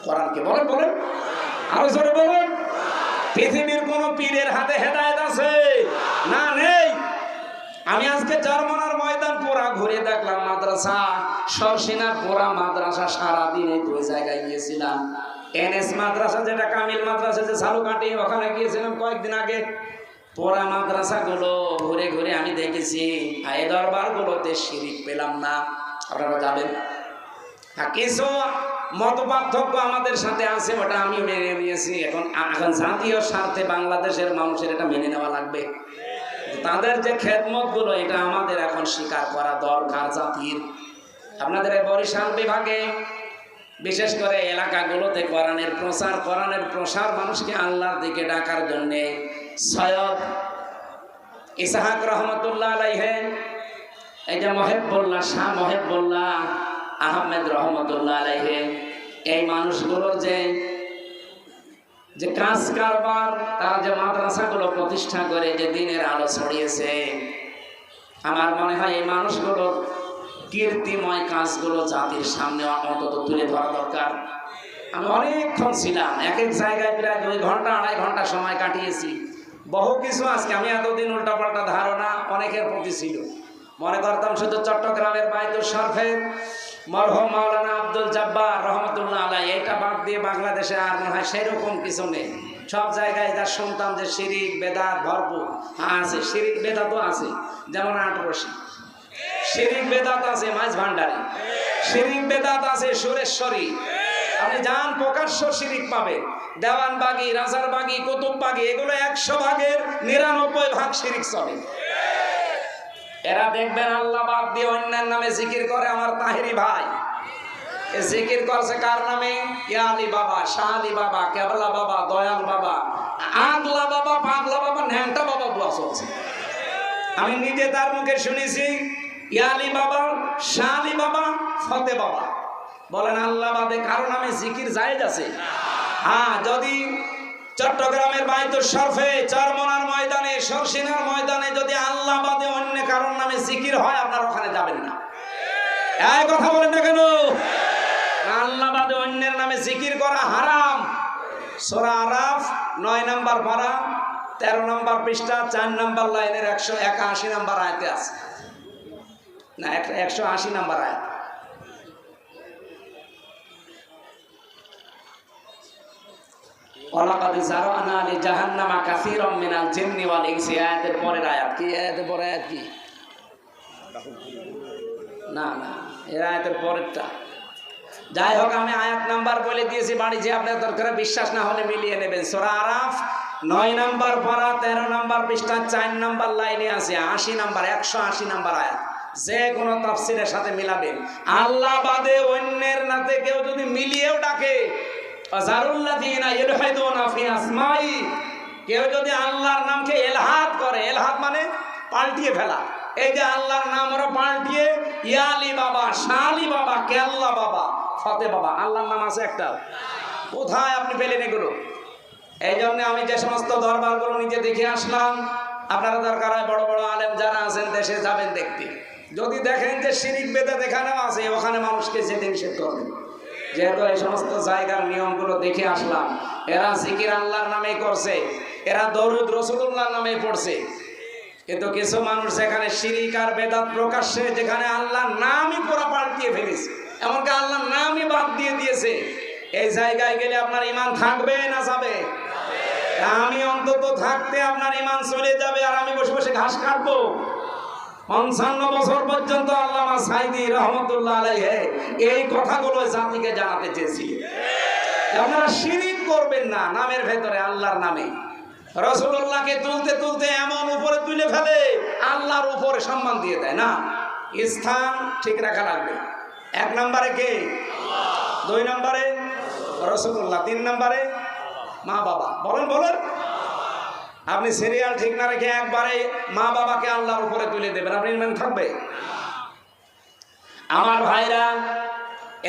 কোরআনকে। বলেন বলেন, আরো জোরে বলেন। পৃথিবীর কোন পীরের হাতে হেদায়েত আছে? না, নেই। আমি আজকে চরমনার ময়দান পুরা ঘুরে দেখলাম, মাদ্রাসা সরসিনার পুরা মাদ্রাসা, সারাদিন এই 2 জায়গায় গিয়েছিলাম। এনএস মাদ্রাসা, যেটা কামিল মাদ্রাসা, যে ঝালুকাঠি, ওখানে গিয়েছিলাম কয়েকদিন আগে। পুরা মাদ্রাসাগুলো ঘুরে ঘুরে আমি দেখেছি, এই দরবারগুলোতে শিরিক পেলাম না। আপনারা যাবেন। কিছু মত পার্থক্য আমাদের সাথে আছে, ওটা আমি মেনে নিয়েছি। এখন জাতীয় স্বার্থে বাংলাদেশের মানুষের এটা মেনে নেওয়া লাগবে। তাদের যে খেদমত গুলো, এটা আমাদের এখন স্বীকার করা দরকার জাতির। আপনাদের এই বরিশাল বিভাগে বিশেষ করে এলাকাগুলোতে কোরআনের প্রসার মানুষকে আল্লাহর দিকে ডাকার জন্য সৈয়দ ইসহাক রহমতুল্লাহ আলাইহি, এই যে মহেবুল্লাহ, শাহ মহেবুল্লাহ আহমেদ রহমতুল্লাহ আলাইহি, এই মানুষগুলোর যে কাজ কারবার, তারা যে মাদ্রাসাগুলো প্রতিষ্ঠা করে যে দিনের আলো ছড়িয়েছে, আমার মনে হয় এই মানুষগুলোর কীর্তিময় কাজগুলো জাতির সামনে অন্তত তুলে ধরা দরকার। আমি অনেকক্ষণ ছিলাম, এক এক জায়গায় প্রায় 2 ঘন্টা 2.5 ঘন্টা সময় কাটিয়েছি। বহু কিছু আজকে আমি এতদিন উল্টাপাল্টা ধারণা অনেকের প্রতি ছিল। মনে করতাম শুধু চট্টগ্রামের বাইতুল শরফের মরহুম মাওলানা আব্দুল জব্বার রহমতুল্লাহ আলাইহি, এটা বাদ দিয়ে বাংলাদেশে আর মনে হয় সেরকম কিছু নেই। সব জায়গায় যার শুনতাম যে শিরিক বেদাত ভরপুর। আছে শিরিক বেদাতও আছে, যেমন আটরশি শিরিক বেদাত আছে, মাঝ ভান্ডারি শিরিক বেদাত আছে, সুরেশ্বরী। আপনি যান প্রকাশ্য শিরিক পাবে, দেওয়ানবাগি, রাজারবাগি, কুতুববাগি, এগুলো 100 ভাগের 99 ভাগ শিরিক চলে। এরা দেখবেন আল্লাহ বাদ দিয়ে অন্যের নামে জিকির করে। আমার তাহিরি ভাই এ জিকির করছে কার নামে? ইয়া আলী বাবা, শাহ আলী বাবা, কেবলা বাবা, দয়াল বাবা, আগলা বাবা, পাগলা বাবা, ন্যাংটা বাবা বুয়া চলছে। আমি নিজে তার মুখে শুনেছি ইয়া আলী বাবা, শাহ আলী বাবা, ফতে বাবা। বলেন আল্লাহ বাদে কারো নামে জিকির জায়েজ আছে? হ্যাঁ, যদি চট্টগ্রামের বাইতুল শরফে, চরমনার ময়দানে, শর্ষিনার ময়দানে যদি আল্লাহ বাদে অন্য কারোর নামে জিকির হয়, আপনারা ওখানে যাবেন না। এই কথা বলেন না কেন? আল্লাহ বাদে অন্যের নামে জিকির করা হারাম। সূরা আরাফ 9 নম্বর পারা 13 নম্বর পৃষ্ঠা 4 নম্বর লাইনের 181 নম্বর আয়াতে আছে। না, 180 নম্বর আয়াত। ওয়ালাকাদ যারানা লিজাহান্নামা কাসীরাম মিনাল জিন্নি ওয়াল ইনসি, আয়াতের পরের আয়াত কি? আয়াতের পরের আয়াত কি? না না, এর আয়াতের পরেরটা। যাই হোক, আমি আয়াত নাম্বার বলে দিয়েছি, বাড়ি যে আপনার দরকার বিশ্বাস না হলে মিলিয়ে নেবেন। সূরা আরাফ 9 নম্বর পারা 13 নম্বর পৃষ্ঠা 4 নম্বর লাইনে আছে 80 নম্বর 180 নম্বর আয়াত। যে কোনো তাফসীরের সাথে মিলাবেন। আল্লাহ বাদে অন্যের নাতে কেউ যদি মিলিয়েও ডাকে, আযারুল্লাযীনা ইলহাদুনা ফি আসমাই, কেউ যদি আল্লাহর নামকে ইলহাদ করে, ইলহাদ মানে পাল্টিয়ে ফেলা। এই যে আল্লাহর নাম ওরা পাল্টিয়ে ইয়া আলী বাবা, শাহ আলী বাবা, কেল্লা বাবা, ফতে বাবা, আল্লাহর নাম আছে একটা। কোথায় আপনি পেলেন এগুলো? এই জন্য আমি যে সমস্ত দরবারগুলো নিজে দেখে আসলাম, আপনারা দরকার হয় বড় বড় আলেম যারা আছেন দেশে যাবেন দেখতে। যদি দেখেন যে শিরিক বেদাত এখানেও আছে, ওখানে মানুষকে যেতে নিষেধ করবেন। যেহেতু এই সমস্ত জায়গার নিয়মগুলো দেখে আসলাম, এরা জিকির আল্লাহর নামে করছে, এরা দরুদ রাসূলুল্লাহর নামে পড়ছে। কিন্তু কিছু মানুষ সেখানে শিরিক আর বেদাত প্রকাশ্যে, যেখানে আল্লাহর নামই পুরো পাল্টিয়ে ফেলেছে, এমনকি আল্লাহর নামই বাদ দিয়ে দিয়েছে। এই জায়গায় গেলে আপনার ঈমান থাকবে না যাবে? আমি অন্তত থাকতে আপনার ঈমান চলে যাবে, আর আমি বসে বসে ঘাস কাটবো। 55 বছর পর্যন্ত আল্লামা সাইদি রহমতুল্লাহ আলাইহি এই কথাগুলো জাতিকে জানাতে চেয়েছিলেন। আপনারা শিরিক করবেন না নামের ভেতরে, আল্লাহর নামে। রাসূলুল্লাহকে তুলতে তুলতে এমন উপরে তুলে ফেলে, আল্লাহর উপরে সম্মান দিয়ে দেয় না। স্থান ঠিক রাখা লাগবে। 1 নম্বরে কে? আল্লাহ। 2 নম্বরে রাসূলুল্লাহ। 3 নম্বরে মা বাবা। বলেন বলেন। আপনি সিরিয়াল ঠিক না রেখে একবারে মা বাবাকে আল্লাহর উপরে তুলে দেবেন, আপনি ইমান থাকবে? আমার ভাইরা,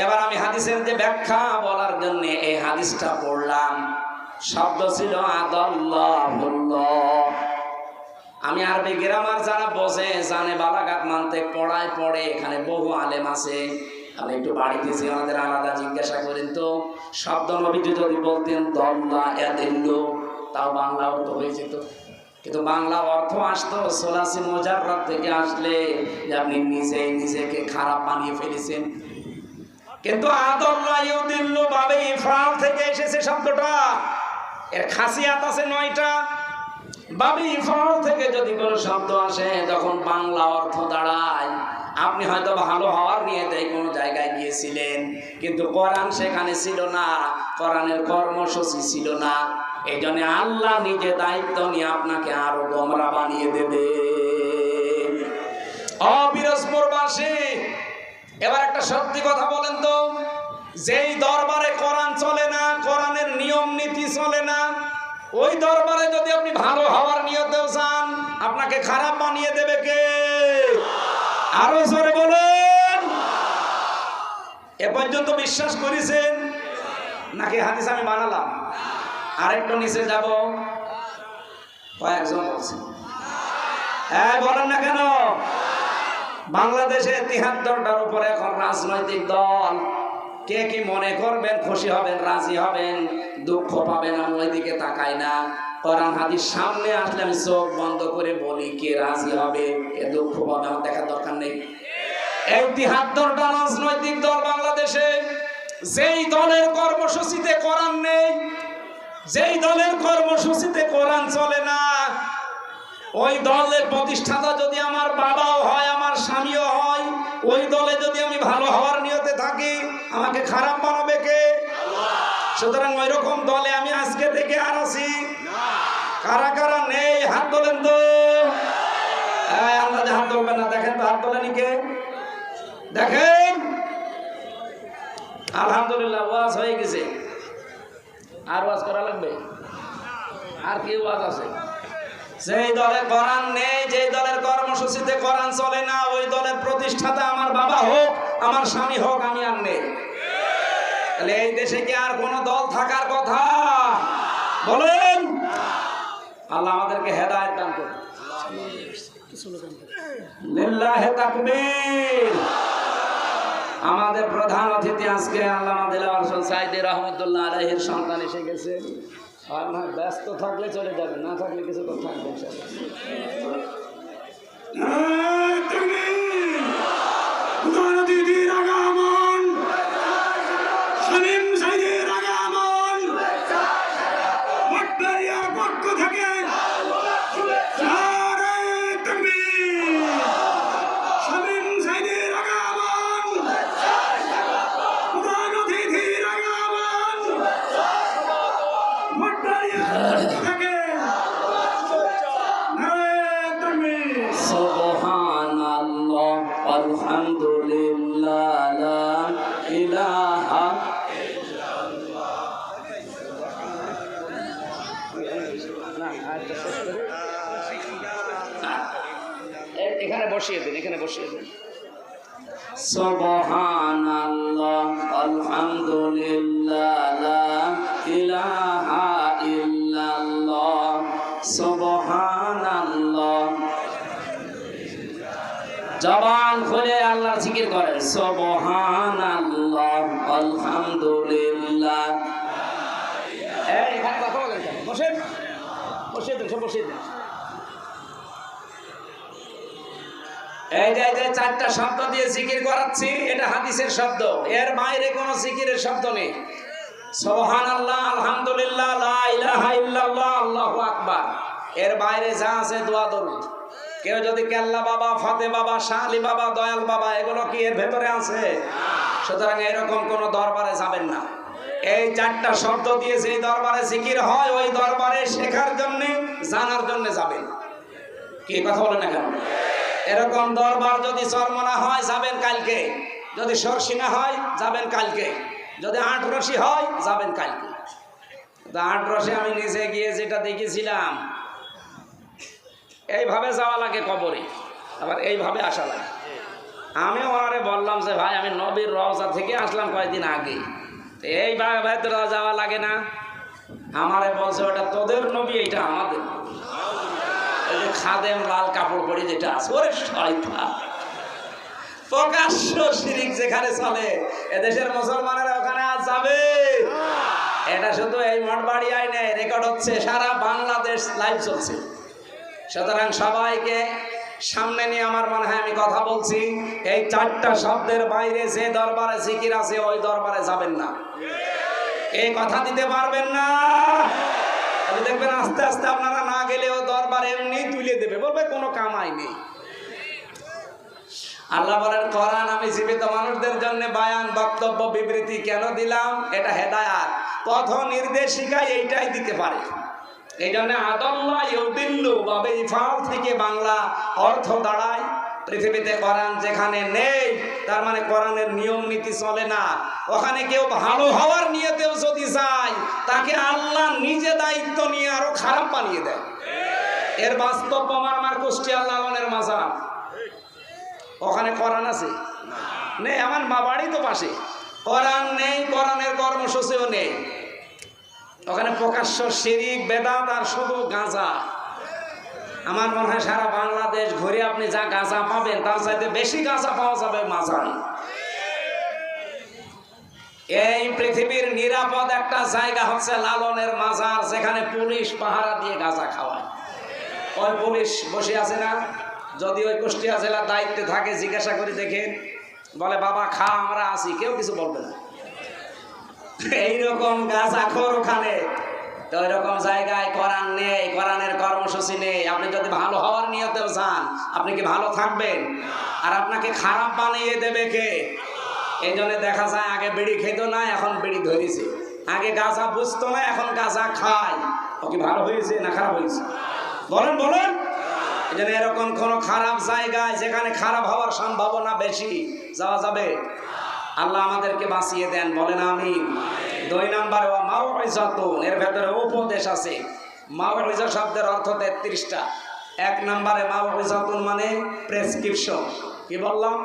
এবার আমি হাদিসের যে ব্যাখ্যা বলার জন্য এই হাদিসটা পড়লাম। শব্দ ছিল আদাল্লাহুল্লাহ। আমি আরবি গ্রামার যারা বোঝে, জানে, বালাগাত মানতে পড়ায় পড়ে, এখানে বহু আলেম আছে। আমি একটু বাড়িতে যে আমাদের আলাদা জিজ্ঞাসা করেন তো, শব্দ নবীজি যদি বলতেন দল্লা ইয়াদিল্লু, তাও বাংলা অর্থ হয়ে যেত। কিন্তু বাংলা অর্থ আসতো সোলাসি মুজাররাদ থেকে আসলে যে আপনি নিজেকে খারাপ বানিয়ে ফেলেছেন। কিন্তু আদাল্লাহ ইউদিল্লু বাবে ইফরাল থেকে এসেছে শব্দটা। এর খাসিয়াত আছে 9টা। বাবে ইফরাল থেকে যদি কোনো শব্দ আসে, তখন বাংলা অর্থ দাঁড়ায় আপনি হয়তো ভালো হওয়ার নিয়ে কোনো জায়গায় গিয়েছিলেন, কিন্তু কোরআন সেখানে ছিল না, কোরআনের কর্মসূচি ছিল না। এই জন্য আল্লাহ নিজে দায়িত্ব নিয়ে আপনাকে আরো গোমরা বানিয়ে দেবে। অবিরসপুরবাসী, এবার একটা সত্যি কথা বলেন তো, যেই দরবারে কোরআন চলে না, কোরআনের নিয়ম নীতি চলে না, ওই দরবারে যদি আপনি ভালো হওয়ার নিয়তেও চান, আপনাকে খারাপ বানিয়ে দেবে কে? আরো জোরে বলেন। এ পর্যন্ত বিশ্বাস করেছেন নাকি হাদিস আমি বানালাম? আরেকটু নিচে যাব, কয়েকজন বলছে। হ্যাঁ, বলেন না কেন? বাংলাদেশে 73টার উপরে এখন রাজনৈতিক দল। কে কি মনে করবেন, খুশি হবেন, রাজি হবেন, দুঃখ পাবেন, আমি ওইদিকে তাকাই না। কোরআন হাদিস সামনে আসলে আমি চোখ বন্ধ করে বলি কে রাজি হবে, কে দুঃখ পাবে, আমার দেখার দরকার নেই। এই ৭৩টা রাজনৈতিক দল বাংলাদেশে, যেই দলের কর্মসূচিতে কোরআন নেই, যেই দলের কর্মসূচিতে কোরআন চলে না, ওই দলের প্রতিষ্ঠাতা যদি আমার বাবাও হয়, আমার স্বামীও হয়, ওই দলে যদি আমি ভালো হওয়ার নিয়তে থাকি, আমাকে খারাপ বানাবে কে? সুতরাং ওই রকম দলে আমি আজকে থেকে আর আছি। কারা কারা নেই হাত তোলেন তো। আল্লাহ হাত তুলবেন না, দেখেন তো হাত তোলেনি কে? দেখেন, আলহামদুলিল্লাহ ওয়াজ হয়ে গেছে। আর ওয়াজ করা লাগবে? আর কি ওয়াজ আছে? যেই দলে কোরআন নেই, যেই দলের কর্মসূচিতে কোরআন চলে না, ওই দলের প্রতিষ্ঠাতা আমার বাবা হোক, আমার স্বামী হোক, আমি আর নেই। তাহলে এই দেশে কি আর কোন দল থাকার কথা? বলেন। আল্লাহ আমাদেরকে হেদায়েত দান করুন। লিল্লাহি তাকবীর। আমাদের প্রধান অতিথি আজকে আল্লামা দিলওয়ার হোসেন সাঈদী রহমতুল্লাহ আলাইহির সন্তান এসে গেছে। আর না ব্যস্ত থাকলে চলে যাবে, না থাকলে কিছু তো থাকবে সুবহানাল্লাহ আলহামদুলিল্লাহ লা ইলাহা এখানে বসিয়ে দিন, এখানে বসিয়ে দিন। সুবহানাল্লাহ আলহামদুলিল্লাহ লা ইলাহা ইল্লাল্লাহ সুবহানাল্লাহ। জবান খুলে আল্লাহর জিকির করেন। সুবহানাল্লাহ আলহামদুলিল্লাহ। এখানে কথা বলেন, বসেন, বসিয়ে দিন, সব বসিয়ে দিন। এই যে চারটা শব্দ দিয়ে জিকির করাচ্ছি, এটা হাদিসের শব্দ, এর বাইরে কোনো জিকিরের শব্দ নেই। সুবহানাল্লাহ আলহামদুলিল্লাহ লা ইলাহা ইল্লাল্লাহ আল্লাহু আকবার, এর বাইরে যা আছে দোয়া দরুদ। কেউ যদি কেল্লা বাবা, ফতে বাবা, শাহ আলী বাবা, দয়াল বাবা, এগুলো কি এর ভেতরে আছে? সুতরাং এরকম কোন দরবারে যাবেন না। এই চারটা শব্দ দিয়ে যে দরবারে জিকির হয়, ওই দরবারে শেখার জন্য, জানার জন্য যাবেন। কি কথা বলেন না কেন? এরকম দরবার যদি চরমনা হয়, যাবেন কালকে। যদি সরসিনা হয়, যাবেন কালকে। যদি আটরশি হয়, যাবেন কালকে। আটরশি আমি নিজে গিয়ে যেটা দেখেছিলাম, এইভাবে যাওয়া লাগে কবরে, আবার এইভাবে আসা লাগে। আমি ওনারে বললাম যে ভাই, আমি নবীর রওজা থেকে আসলাম কয়েকদিন আগে, এইভাবে ভেতরে যাওয়া লাগে না? আমারে বলছে ওটা তোদের নবী, এটা আমাদের। খাদেম লাল কাপড় পরে যেটা আছে, ওরে শয়তান, প্রকাশ্য শিরিক যেখানে চলে, এদেশের মুসলমানেরা ওখানে আজ যাবে? এটা শুধু এই মঠবাড়ি আইনে রেকর্ড হচ্ছে, সারা বাংলাদেশ লাইভ চলছে। সুতরাং সবাইকে সামনে নিয়ে আমার মনে হয় আমি কথা বলছি, এই চারটা শব্দের বাইরে যে দরবারে জিকির আছে, ওই দরবারে যাবেন না। এই কথা দিতে পারবেন না? দেখবেন আস্তে আস্তে আপনারা না গেলেও দরবার এমনি তুলে দেবে, বলবে কোনো কামাই নেই। আল্লাহ বলেন, কোরআন আমি জীবিত মানুষদের জন্য বায়ান, বক্তব্য, বিবৃতি কেন দিলাম? এটা হেদায়াত, পথ নির্দেশিকা, এইটাই দিতে পারে। এই জন্য আদাল্লাহ ইউদিল্লু বাবে ইফাল থেকে বাংলা অর্থ দাঁড়ায়, পৃথিবীতে কোরআন যেখানে নেই, তার মানে কোরআনের নিয়ম নীতি চলে না। ওখানে কেউ ভালো হওয়ার নিয়তেও যদি যায়, তাকে আল্লাহ নিজে দায়িত্ব নিয়ে আরো খারাপ বানিয়ে দেয়। এর বাস্তব প্রমাণ আমার কুষ্টিয়া লালনের মাজার, ওখানে কোরআন আছে নেই? আমার মা বাড়ি তো পাশে, কোরআন নেই, কোরআনের কর্মসূচিও নেই। ওখানে প্রকাশ্য শিরিক, বেদাত আর শুধু গাঁজা। আমার মনে হয় সারা বাংলাদেশ ঘুরে আপনি যা গাঁজা পাবেন, তার চাইতে বেশি গাঁজা পাওয়া যাবে মাজারে। এই পৃথিবীর নিরাপদ একটা জায়গা হচ্ছে লালনের মাজার, যেখানে পুলিশ পাহারা দিয়ে গাঁজা খাওয়ায়। ওই পুলিশ বসে আছে না? যদি ওই কুষ্টিয়া জেলার দায়িত্বে থাকে, জিজ্ঞাসা করে দেখেন, বলে বাবা খা, আমরা আসি, কেউ কিছু বলবে না। এইরকম গাঁজাখোর ওখানে। তো এরকম জায়গায় কোরআন নেই, কোরআনের কর্মসূচি নেই। আপনি যদি ভালো হওয়ার নিয়তেও চান, আপনি কি ভালো থাকবেন? আর আপনাকে খারাপ বানিয়ে দেবে কে? এই জন্য দেখা যায় আগে বিড়ি খেত না, এখন বিড়ি ধরেছে। আগে গাঁজা বুঝতো না, এখন গাঁজা খায়। ও কি ভালো হয়েছে না খারাপ হয়েছে? বলেন বলেন। এই জন্য এরকম কোনো খারাপ জায়গায় যেখানে খারাপ হওয়ার সম্ভাবনা বেশি যাওয়া যাবে? আল্লাহ আমাদেরকে বাঁচিয়ে দেন, বলেন আমিন। 2 নম্বরে মাউইজাতুন, এর ভেতরে উপদেশ আছে। মাউইজা শব্দের অর্থ 33টা। 1 নম্বরে মাউইজাতুন মানে প্রেসক্রিপশন। কি বললাম?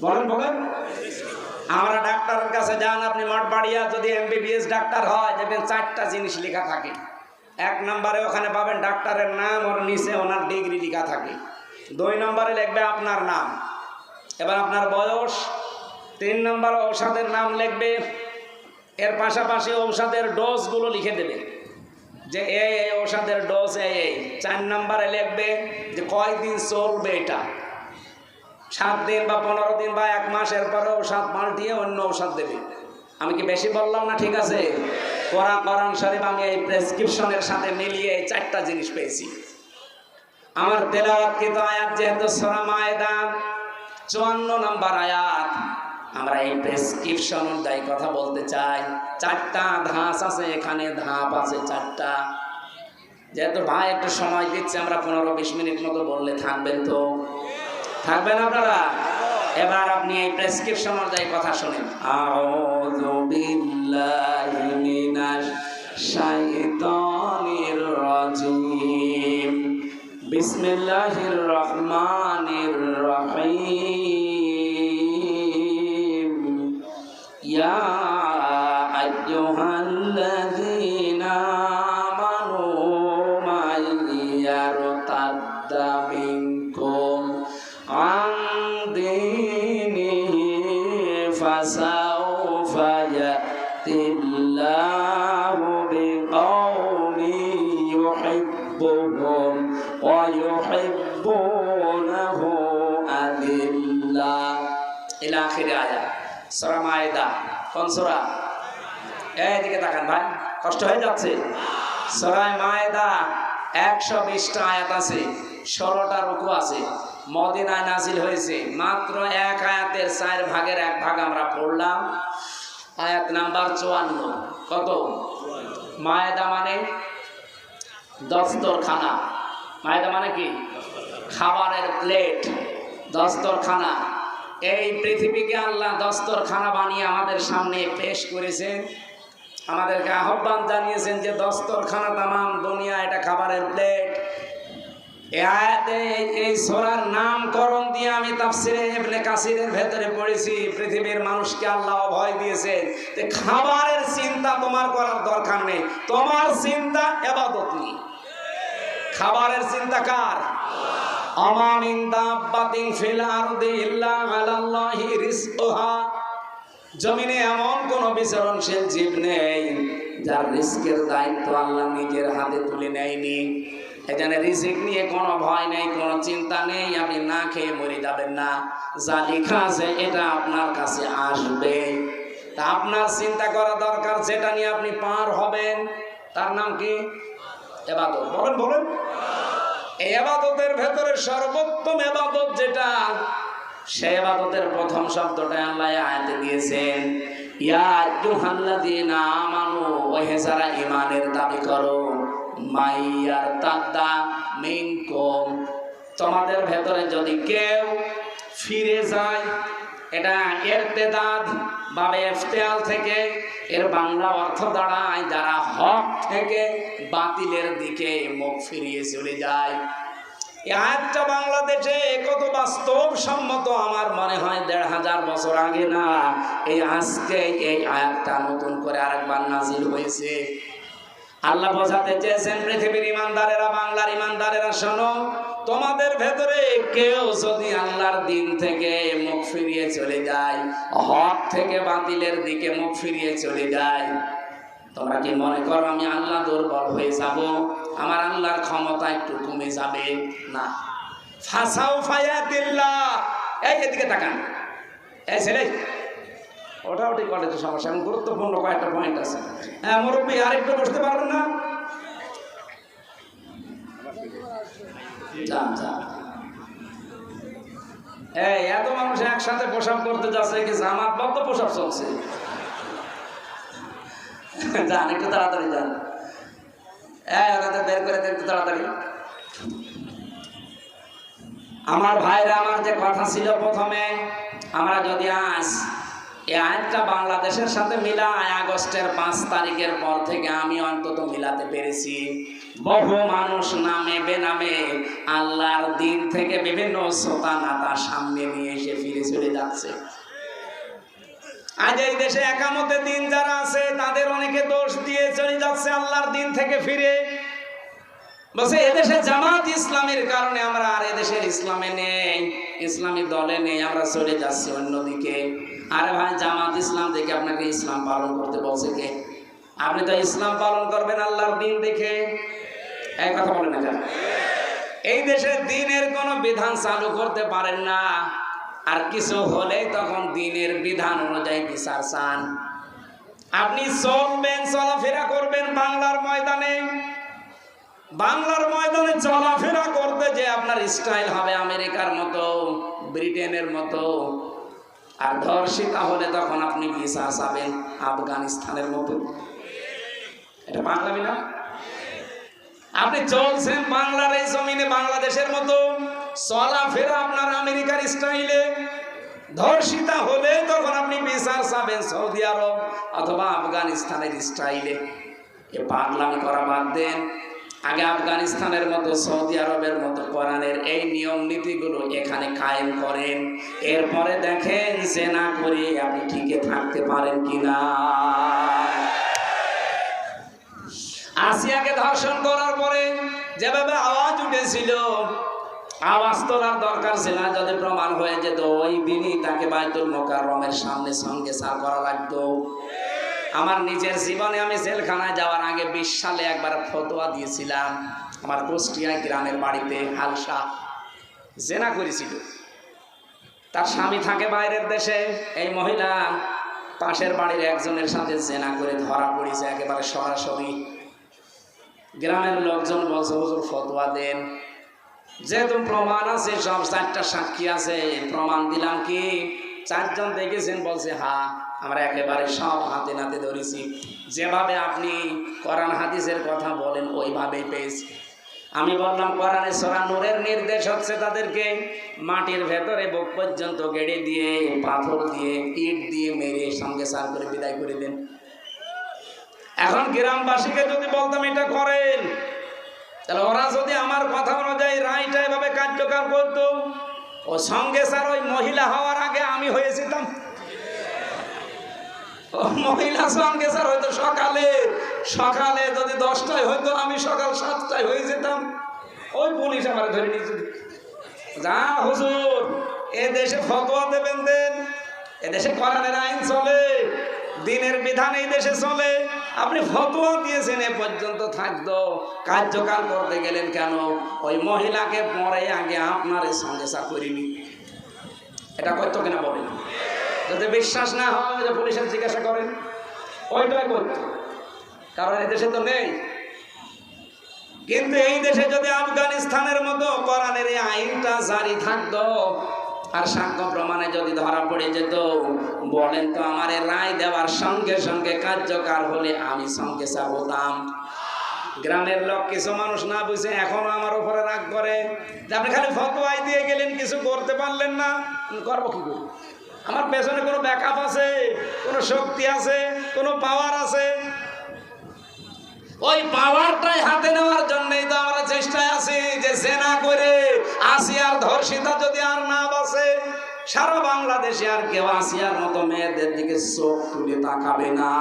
বলেন বলেন। আমরা ডাক্তারের কাছে যান, আপনি মঠবাড়িয়া যদি MBBS ডাক্তার হয়, দেখবেন 4টা জিনিস লেখা থাকে। 1 নম্বরে ওখানে পাবেন ডাক্তারের নাম, ওর নিচে ওনার ডিগ্রি লেখা থাকে। 2 নম্বরে লিখবে আপনার নাম, এবার আপনার বয়স। 3 নম্বরে ঔষধের নাম লিখবে, এর পাশাপাশি ঔষধের ডোজগুলো লিখে দেবে যে এই ঔষধের ডোজ এই। 4 নম্বরে লিখবে যে কয়দিন চলবে এটা, 7 দিন বা 15 দিন বা 1 মাস, এরপরে ঔষধ পাল্টিয়ে অন্য ঔষধ দেবে। আমি কি বেশি বললাম না? ঠিক আছে। কোরআন শরীফ আমি এই প্রেসক্রিপশনের সাথে মিলিয়ে এই 4টা জিনিস পেয়েছি। আমার তেলাওয়াতকৃত আয়াত যেহেতু সূরা মায়েদা 54 নম্বর আয়াত, আমরা এই প্রেসক্রিপশন অনুযায়ী কথা বলতে চাই। 4টা ধাঁচ আছে এখানে, ধাপ আছে 4টা। যেহেতু ভাই একটু সময় দিচ্ছে, আমরা 15-20 মিনিট মতো বললে থাকবেন তো? থাকবেন আপনারা? এবার আপনি এই প্রেসক্রিপশন অনুযায়ী কথা শুনেন। আউযু বিল্লাহি মিনাশ শাইতানির রাজিম, বিসমিল্লাহির রহমানির রহিম, ইয়া আইয়ুহাল্লাযীনা আমানু মাইয়ারতাদ্দা মিনকুম আন দীনিহি ফাসাউফা ইয়াতিল্লাহু বিকওমিন ইউহিব্বুহুম ওয়া ইউহিব্বুনাহু আদিল্লাহ ইলা আখির আয়াত। সূরা মায়েদা। কোন সূরা? এইদিকে তাকান ভাই, কষ্ট হয়ে যাচ্ছে। সূরা মায়েদা 120টা আয়াত আছে, 16টা রুকু আছে। মদিনায় নাজিল হয়েছে। মাত্র 1 আয়াতের 4 ভাগের 1 ভাগ আমরা পড়লাম। আয়াত নাম্বার 54। কত? মায়েদা মানে দস্তরখানা। মায়েদা মানে কি? খাবারের প্লেট, দস্তরখানা। এই পৃথিবীকে আল্লাহ দস্তরখানা বানিয়ে আমাদের সামনে পেশ করেছেন। আমাদেরকে আহ্বান জানিয়েছেন যে দস্তরখানা তামাম দুনিয়া এটা খাবারের প্লেট। এই আয়াতে এই সূরার নামকরণ দিয়ে আমি তাফসিরে ইবনে কাসিরের ভেতরে পড়েছি, পৃথিবীর মানুষকে আল্লাহ ভয় দিয়েছেন যে খাবারের চিন্তা তোমার করার দরকার নেই, তোমার চিন্তা ইবাদত নিয়ে। খাবারের চিন্তা কার? আমা মিন দাব্বাতিন ফিল আরদি ইল্লা আলাল্লাহি রিজকুহা। জমিনে এমন কোন বিচরণশীল জীব নেই যার রিজকের দায়িত্ব আল্লাহ নিজের হাতে তুলে নেয়নি। এখানে রিজিক নিয়ে কোনো ভয় নেই, কোনো চিন্তা নেই। আপনি না খেয়ে মরে যাবেন না, যা লেখা আছে এটা আপনার কাছে আসবে। তা আপনার চিন্তা করা দরকার যেটা নিয়ে আপনি পার হবেন, তার নাম কি? ইবাদত। বলেন বলেন। এই ইবাদতের ভেতরে সর্বোত্তম ইবাদত যেটা, সেই ইবাদতের প্রথম শব্দটা আল্লাহ আয়াতে দিয়েছেন, ইয়া আইয়ুহাল্লাযীনা আমানু, ওহে যারা ঈমানের দাবি করো, মাইয়ারতাদ্দা মিনকুম, তোমাদের ভেতরে যদি কেউ ফিরে যায়। এটা ইরতিদাদ বাবে ইফতিয়াল থেকে, এর বাংলা অর্থ দাঁড়ায় যারা হক থেকে বাতিলের দিকে মুখ ফিরিয়ে চলে যায়। এই আয়াতটা বাংলাদেশে কত বাস্তবসম্মত আমার মনে হয় ১৫০০ বছর আগে না, এই আজকে এই আয়াতটা নতুন করে আরেকবার নাজিল হয়েছে। আল্লাহ বোঝাতে চেয়েছেন পৃথিবীর ইমানদারেরা, বাংলার ইমানদারেরা, শোনো, তোমাদের ভেতরে কেউ যদি আল্লাহর দিন থেকে মুখ ফিরিয়ে চলে যায়, হক থেকে বাতিলের দিকে মুখ ফিরিয়ে চলে যায়, তোমরা কি মনে করো আমি আল্লাহ দুর্বল হয়ে যাব, আমার আল্লাহর ক্ষমতা একটু কমে যাবে? না। ফাসাউফা ইয়াতিল্লাহ, এই এদিকে তাকান, এই ছেলে ওটা ওটি কলেজের সমস্যা, এবং গুরুত্বপূর্ণ কয়েকটা পয়েন্ট আছে। হ্যাঁ মুরব্বী, আরেকটু বসতে পারবেন না? যান যান। এই এত মানুষ একসাথে প্রসাব করতে যাচ্ছে, কি জামাতবদ্ধ প্রসাব চলছে? যান একটু তাড়াতাড়ি যান। ওনাদের বের করে দেন একটু তাড়াতাড়ি। আমার ভাইরা, আমার যে কথা ছিল প্রথমে, আমরা যদি আজ এই আয়াতটা বাংলাদেশের সাথে মিলাই, আগস্টের 5 তারিখের পর থেকে আমি অন্তত মিলাতে পেরেছি। বহু মানুষ নামে বেনামে আল্লাহর দিন থেকে বিভিন্ন শ্রোতা নাতা সামনে নিয়ে এসে ফিরে চলে যাচ্ছে। আজ এই দেশে একামতের দিন যারা আছে তাদের অনেকে দোষ দিয়ে চলে যাচ্ছে আল্লাহর দিন থেকে ফিরে। বলছে এদেশে জামাত ইসলামের কারণে আমরা আর এদেশের ইসলামে নেই, ইসলামী দলে নেই, আমরা চলে যাচ্ছি অন্যদিকে। আরে ভাই, জামাত ইসলাম দেখে আপনাকে ইসলাম পালন করতে বলছে কে? আপনি তো ইসলাম পালন করবেন আল্লাহর দিন দেখে। এই কথা বলেন না কেন? এই দেশে দিনের কোনো বিধান চালু করতে পারেন না, আর কিছু হলেই তখন দিনের বিধান অনুযায়ী বিচার চান। আপনি চলবেন, চলাফেরা করবেন বাংলার ময়দানে, বাংলার ময়দানে চলাফেরা করতে যে আপনার স্টাইল হবে আমেরিকার মতো, ব্রিটেনের মতো, আর ধর্ষিতা হলে তখন আপনি ভিসা চাবেন আফগানিস্তানের মতো। এটা বাংলামি না? আপনি চলছেন বাংলার এই জমিনে বাংলাদেশের মতো, চলাফেরা আপনার আমেরিকার স্টাইলে। ধর্ষিতা হলে তখন আপনি ভিসা চাবেন সৌদি আরব অথবা আফগানিস্তানের স্টাইলে। এ পাগলামি করা বাদ দেন। আগে আফগানিস্তানের মতো, সৌদি আরবের মতো কোরআনের এই নিয়ম নীতিগুলো এখানে কায়েম করেন, এরপরে দেখেন জেনা করে আপনি টিকে থাকতে পারেন কিনা। আসিয়াকে ধর্ষণ করার পরে যেভাবে আওয়াজ উঠেছিল, আওয়াজ তোলার দরকার ছিল না। যদি প্রমাণ হয়ে যেত, ওই দিনই তাকে বাইতুল মোকাররমের সামনে সঙ্গে সার করা লাগতো। আমার নিজের জীবনে আমি জেলখানায় যাওয়ার আগে 20 সালে একবার ফতোয়া দিয়েছিলাম। আমার কুষ্টিয়া গ্রামের বাড়িতে হালসা জেনা করেছিল। তার স্বামী থাকে বাইরের দেশে। এই মহিলা পাশের বাড়ির একজনের সাথে জেনা করে ধরা পড়েছে একেবারে সরাসরি। গ্রামের লোকজন বলছে, হুজুর ফতোয়া দেন, যেহেতু প্রমাণ আছে, সব 4টা সাক্ষী আছে, প্রমাণ দিলাম কি? 4 জন দেখেছেন? বলছে হ্যাঁ, আমরা একেবারে সব হাতে নাতে ধরেছি, যেভাবে আপনি কোরআন হাদিসের কথা বলেন ওইভাবেই পেয়েছি। আমি বললাম, কোরআনে সূরা নূরের নির্দেশ হচ্ছে তাদেরকে মাটির ভেতরে বুক পর্যন্ত গেড়ে দিয়ে, পাথর দিয়ে, ইট দিয়ে মেরে সঙ্গে সার করে বিদায় করে দেন। এখন গ্রামবাসীকে যদি বলতাম এটা করেন, তাহলে ওরা যদি আমার কথা অনুযায়ী রায়টা এভাবে কার্যকর করতো, ও সঙ্গে স্যার ওই মহিলা হওয়ার আগে আমি হয়ে যেতাম। ও মহিলা সঙ্গে স্যার হয়তো সকালে যদি 10টায় হয়তো আমি সকাল 7টায় হয়ে যেতাম। ওই পুলিশ আমার ধরে নিয়ে যেত। যা হুজুর, এ দেশে ফতোয়া দেবেন দেন, এ দেশে কোরআনের আইন চলে, দিনের বিধান এই দেশে চলে। আপনি ফতোয়া দিয়েছেন, এ পর্যন্ত থাকতো, কার্যকাল করতে গেলেন কেন? ওই মহিলাকে পরে আগে আপনার সঙ্গে সা করিনি। এটা করতো কিনা বলেন? যদি বিশ্বাস না হয় যে পুলিশের জিজ্ঞাসা করেন, ওইটাই করতো, কারণ এই দেশে তো নেই। কিন্তু এই দেশে যদি আফগানিস্তানের মতো কোরআনের এই আইনটা জারি থাকতো, আর সাক্ষ্য প্রমাণে যদি ধরা পড়ে যেত, বলেন তো আমার রায় দেওয়ার সঙ্গে সঙ্গে কার্যকর হলে আমি সঙ্গে হতাম। গ্রামের লোক কিছু মানুষ না বুঝে এখনো আমার উপরে রাগ করে যে আপনি খালি ফতোয়াই দিয়ে গেলেন, কিছু করতে পারলেন না। করবো কি করে? আমার পেছনে কোনো ব্যাকআপ আছে, কোনো শক্তি আছে, কোনো পাওয়ার আছে। ওই পাওয়ারটাই হাতে নেওয়ার জন্যই তো আমরা চেষ্টায় আছি যে জেনা করে আসিয়ার ধর্ষিতা যদি আর না বাঁচে, সারা বাংলাদেশে আর কেউ আসিয়ার মতো মেয়েদের দিকে চোখ তুলে তাকাবে না।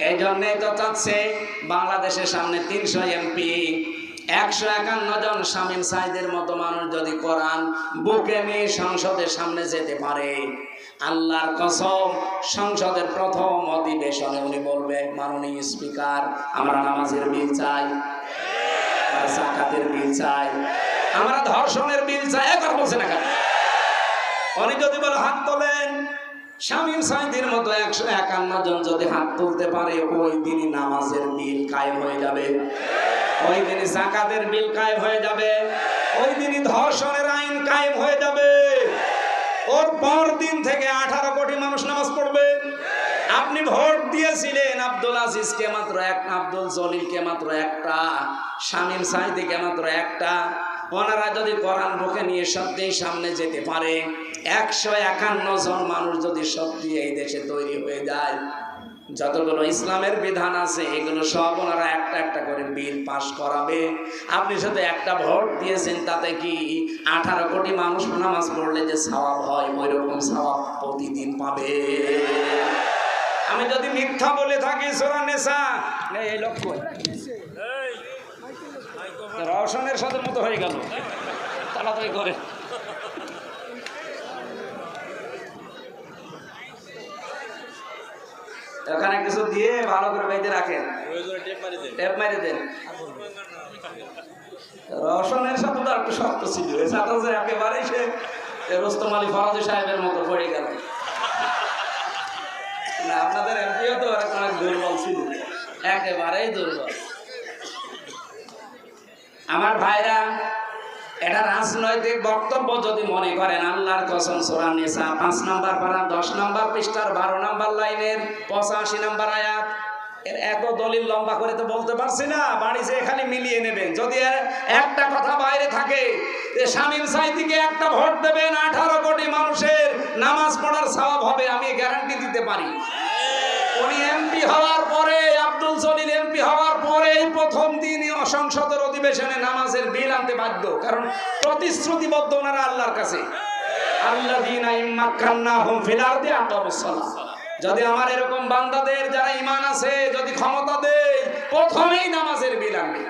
এই জন্যই তো চাচ্ছে বাংলাদেশের সামনে 300 এমপি, 151 জন শামীম সাইদের মতো মানুষ যদি কোরআন বুকে নিয়ে সংসদের সামনে যেতে পারে, আল্লাহর কসম সংসদের প্রথম অধিবেশনে উনি বলবে, মাননীয় স্পিকার, আমরা নামাজের বিল চাই, জাকাতের বিল চাই, আমরা ধর্ষণের বিল চাই। একবার বলছে না কেন? উনি যদি বলে হাত তোলেন, শামীম সাঈদীর মতো 151 জন যদি হাত তুলতে পারে, ওই দিনই নামাজের বিল কায়েম হয়ে যাবে, ওই দিনই যাকাতের বিল কায়েম হয়ে যাবে, ওই দিনই ধর্ষণের আইন কায়েম হয়ে যাবে। ওর পর দিন থেকে 18 কোটি মানুষ নামাজ পড়বে। আপনি ভোট দিয়েছিলেন আব্দুল আজিজকে মাত্র একটা, আব্দুল জলিলকে মাত্র একটা, শামীম সাঈদীকে মাত্র একটা। ওনারা যদি কোরআন বুকে নিয়ে সত্যিই সামনে যেতে পারে, 151 জন মানুষ যদি সত্যি এই দেশে তৈরি হয়ে যায়, যতগুলো ইসলামের বিধান আছে এগুলো সব ওনারা একটা একটা করে বিল পাস করাবে। আপনি শুধু একটা ভোট দিয়েছেন, তাতে কি 18 কোটি মানুষ নামাজ পড়লে যে সওয়াব হয়, ওই রকম সওয়াব প্রতিদিন পাবে। আমি যদি মিথ্যা বলে থাকি, সূরা নিসা এই লক্ষ্য রওশনের সাথে মতো হয়ে গেল, তাড়াতাড়ি করে। এখানে কিছু দিয়ে ভালো করে বেঁধে রাখেন, টেপ মারি দেন। রওশনের সাথে তো একটু শক্ত ছিল, একেবারেই সে রোস্তম আলী ফরাজি সাহেবের মতো পড়ে গেল। না, আপনাদের এমপিও তো অনেক দুর্বল ছিল, একেবারেই দুর্বল। আমার ভাইরা, এটা রাজনৈতিক বক্তব্য যদি মনে করেন, আল্লাহর কসম, সূরা নিসা 5 নম্বর পারা 10 নম্বর পৃষ্ঠার 12 নম্বর লাইনের 85 নম্বর আয়াত। এর এত দলিল লম্বা করে তো বলতে পারছি না, বাড়িতে এখানে মিলিয়ে নেবেন। যদি একটা কথা বাইরে থাকে যে শামীম সাঈদীকে একটা ভোট দেবেন, 18 কোটি মানুষের নামাজ পড়ার সওয়াব হবে, আমি গ্যারান্টি দিতে পারি। উনি এমপি হওয়ার পরে, আব্দুল জলিল এমপি হওয়ার পরে প্রথম দিনই সংসদের অধিবেশনে নামাজের বিল আনতে বাধ্য, কারণ প্রতিশ্রুতিবদ্ধ ওনারা আল্লাহর কাছে, আল্লাযীনা ইম্মাক্কান্নাহুম ফিল আরদি আকামুস সালাহ। যদি আমার এরকম বান্দাদের যারা ঈমান আছে যদি ক্ষমতা দেয়, প্রথমেই নামাজের বিল আনবে।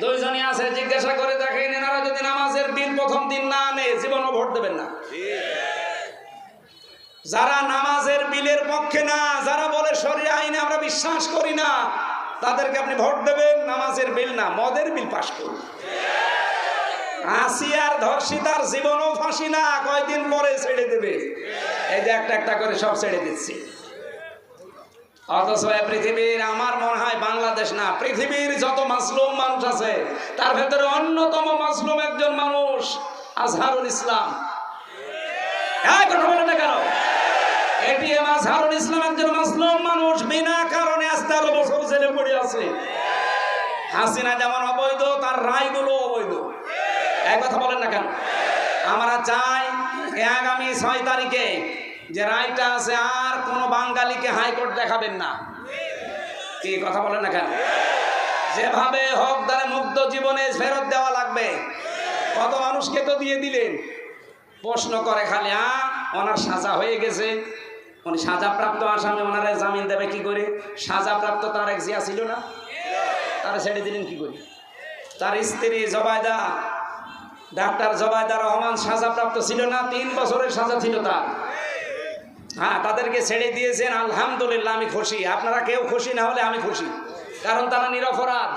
দুইজনই আছে, জিজ্ঞাসা করে দেখেন, এনারা যদি নামাজের বিল প্রথম দিন না আনে, জীবনও ভোট দেবেন না। যারা নামাজের বিলের পক্ষে না, যারা বলে শরিয়া আইনে আমরা বিশ্বাস করি না, তাদেরকে আপনি ভোট দেবেন, নামাজের বিল না, মদের বিল পাস করুন। আসিয়ার ধর্ষিতার জীবনও ফাঁসি না, কয়দিন পরে ছেড়ে দেবে। এই যে একটা একটা করে সব ছেড়ে দিচ্ছি। অথচ পৃথিবীর, আমার মনে হয় বাংলাদেশ না, পৃথিবীর যত মাসলুম মানুষ আছে তার ভেতরে অন্যতম মাসলুম একজন মানুষ আজহারুল ইসলাম। কথা বলে না কেন? এটিএম আজহারুল ইসলাম একজন মাসলুম মানুষ, বিনা কারণে 13 বছর জেলে পড়ে আছে। হাসিনা যেমন অবৈধ, তার রায়গুলো অবৈধ। এক কথা বলেন না কেন? আমরা চাই আগামী 6 তারিখে যে রায়টা আছে, আর কোন বাঙালিকে হাইকোর্ট দেখাবেন না। কি কথা বলেন না কেন? যেভাবে হোক তারে মুক্ত জীবনে ফেরত দেওয়া লাগবে। কত মানুষকে তো দিয়ে দিলেন। প্রশ্ন করে খালি, ওনার সাজা হয়ে গেছে, উনি সাজাপ্রাপ্ত আসামি, ওনারা জামিন দেবে কি করে? সাজাপ্রাপ্ত তার এক জিয়া ছিল না, তারা ছেড়ে দিলেন কি করে? তার স্ত্রী জবায়দা, ডাক্তার জবায়দা রহমান সাজাপ্রাপ্ত ছিল না, 3 বছরের সাজা ছিল তার। হ্যাঁ, তাদেরকে ছেড়ে দিয়েছেন, আলহামদুলিল্লাহ, আমি খুশি। আপনারা কেউ খুশি না হলে আমি খুশি, কারণ তারা নিরপরাধ।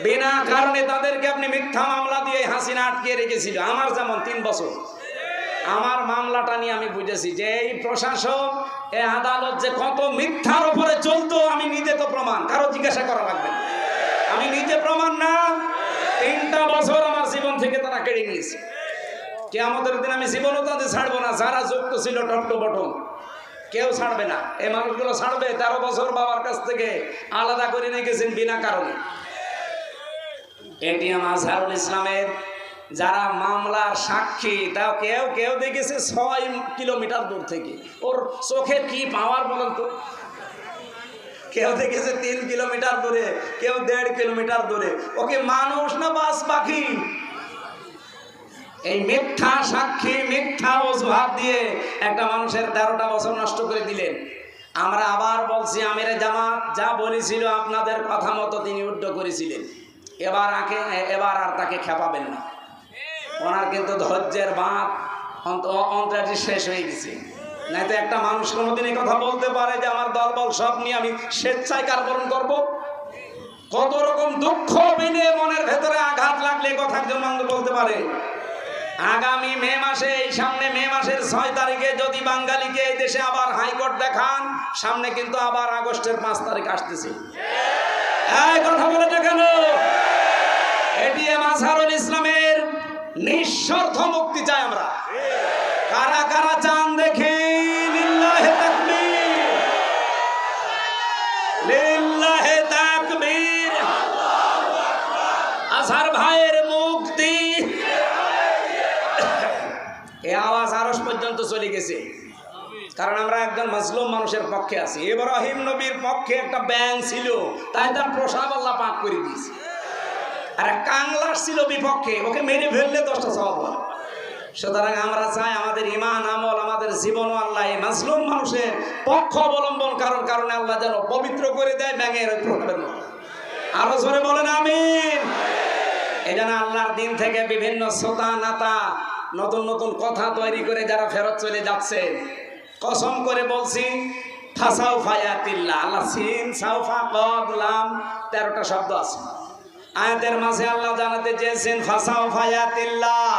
বিনা কারণে তাদেরকে আপনি মিথ্যা মামলা দিয়ে হাসিনা আটকে রেখেছিল। আমার যেমন 3 বছর, আমার মামলাটা নিয়ে আমি বুঝেছি যে এই প্রশাসন, এই আদালত যে কত মিথ্যার উপরে চলতো, আমি নিজে তো প্রমাণ, কারো জিজ্ঞাসা করা লাগবে না, আমি নিজে প্রমাণ না। 3টা বছর আমার জীবন থেকে তারা কেড়ে নিয়েছে। কিয়ামতের দিন আমি জীবনও তাদের ছাড়বো না। যারা যুক্ত ছিল টপ টু বটম, কেউ ছাড়বে না। এই মানুষগুলো ছাড়বে। 13 বছর বাবার কাছ থেকে আলাদা করে নিয়ে গেছেন বিনা কারণে। এটিএম আজহারুল ইসলামের যারা মামলার সাক্ষী, তাও কেউ কেউ দেখেছে 6 কিলোমিটার দূর থেকে। ওর চোখে কি পাওয়ার বলেন তো? কেউ দেখেছে 3 কিলোমিটার দূরে, কেউ 1.5 কিলোমিটার দূরে। ওকে মানুষ না বাস পাখি? এই মিথ্যা সাক্ষী, মিথ্যা অজুহাত দিয়ে একটা মানুষের 13টা বছর নষ্ট করে দিলেন। আমরা আবার বলছি, আমিরে জামাত যা বলেছিল আপনাদের কথা মতো তিনি উদ্যোগ করেছিলেন। এবার আর তাকে খেপাবেন না। ওনার কিন্তু ধৈর্যের বাঁধ অন্তরাজি শেষ হয়ে গেছে। নাই তো একটা মানুষ কোনোদিন এই কথা বলতে পারে যে আমার দলবল সব নিয়ে আমি স্বেচ্ছায় কার্যকরণ করব? কত রকম দুঃখ পেলে, মনের ভেতরে আঘাত লাগলে কথা একজন মানুষ বলতে পারে। আগামী মে মাসে, এই সামনে মে মাসের 6 তারিখে যদি বাঙালিকে এই দেশে আবার হাইকোর্ট দেখান, সামনে কিন্তু আবার আগস্টের 5 তারিখ আসতেছে। এই কথা বলে না কেন? এটিএম আজহারুল ইসলামের নিঃশর্ত মুক্তি চাই আমরা। কারা কারা চান দেখি? লিল্লাহে তাকবীর, লিল্লাহে তাকবীর। আজহার ভাইয়ের মুক্তি। এই আওয়াজ আরশ পর্যন্ত চলে গেছে, কারণ আমরা একজন মুসলিম মানুষের পক্ষে আছি। ইব্রাহিম নবীর পক্ষে একটা ব্যাং ছিল, তাই তার প্রসাব আল্লাহ পাক করে দিয়েছে। আর এক কাংলাস ছিল বিপক্ষে, ওকে মেরে ফেললে 10টা সওয়াব হয়। সুতরাং আমরা চাই আমাদের ঈমান আমল, আমাদের জীবন আল্লাহ এই মুসলিম মানুষের পক্ষ অবলম্বন কারণে আল্লাহ যেন পবিত্র করে দেয় ব্যাঙের ওই প্রভাবের মতো। আরো জোরে বলেন আমিন। এই জন্য আল্লাহর দিন থেকে বিভিন্ন শ্রোতা নাতা নতুন নতুন কথা তৈরি করে যারা ফেরত চলে যাচ্ছে, কসম করে বলছি, ফাসাউ ফায়াতিল্লাহ, আল্লাহ সিন সাউফা কদ লাম 13টা শব্দ আছে আয়াতের মাঝে। আল্লাহ জানাতে চেয়েছেন ফাসাউ ফায়াতিল্লাহ,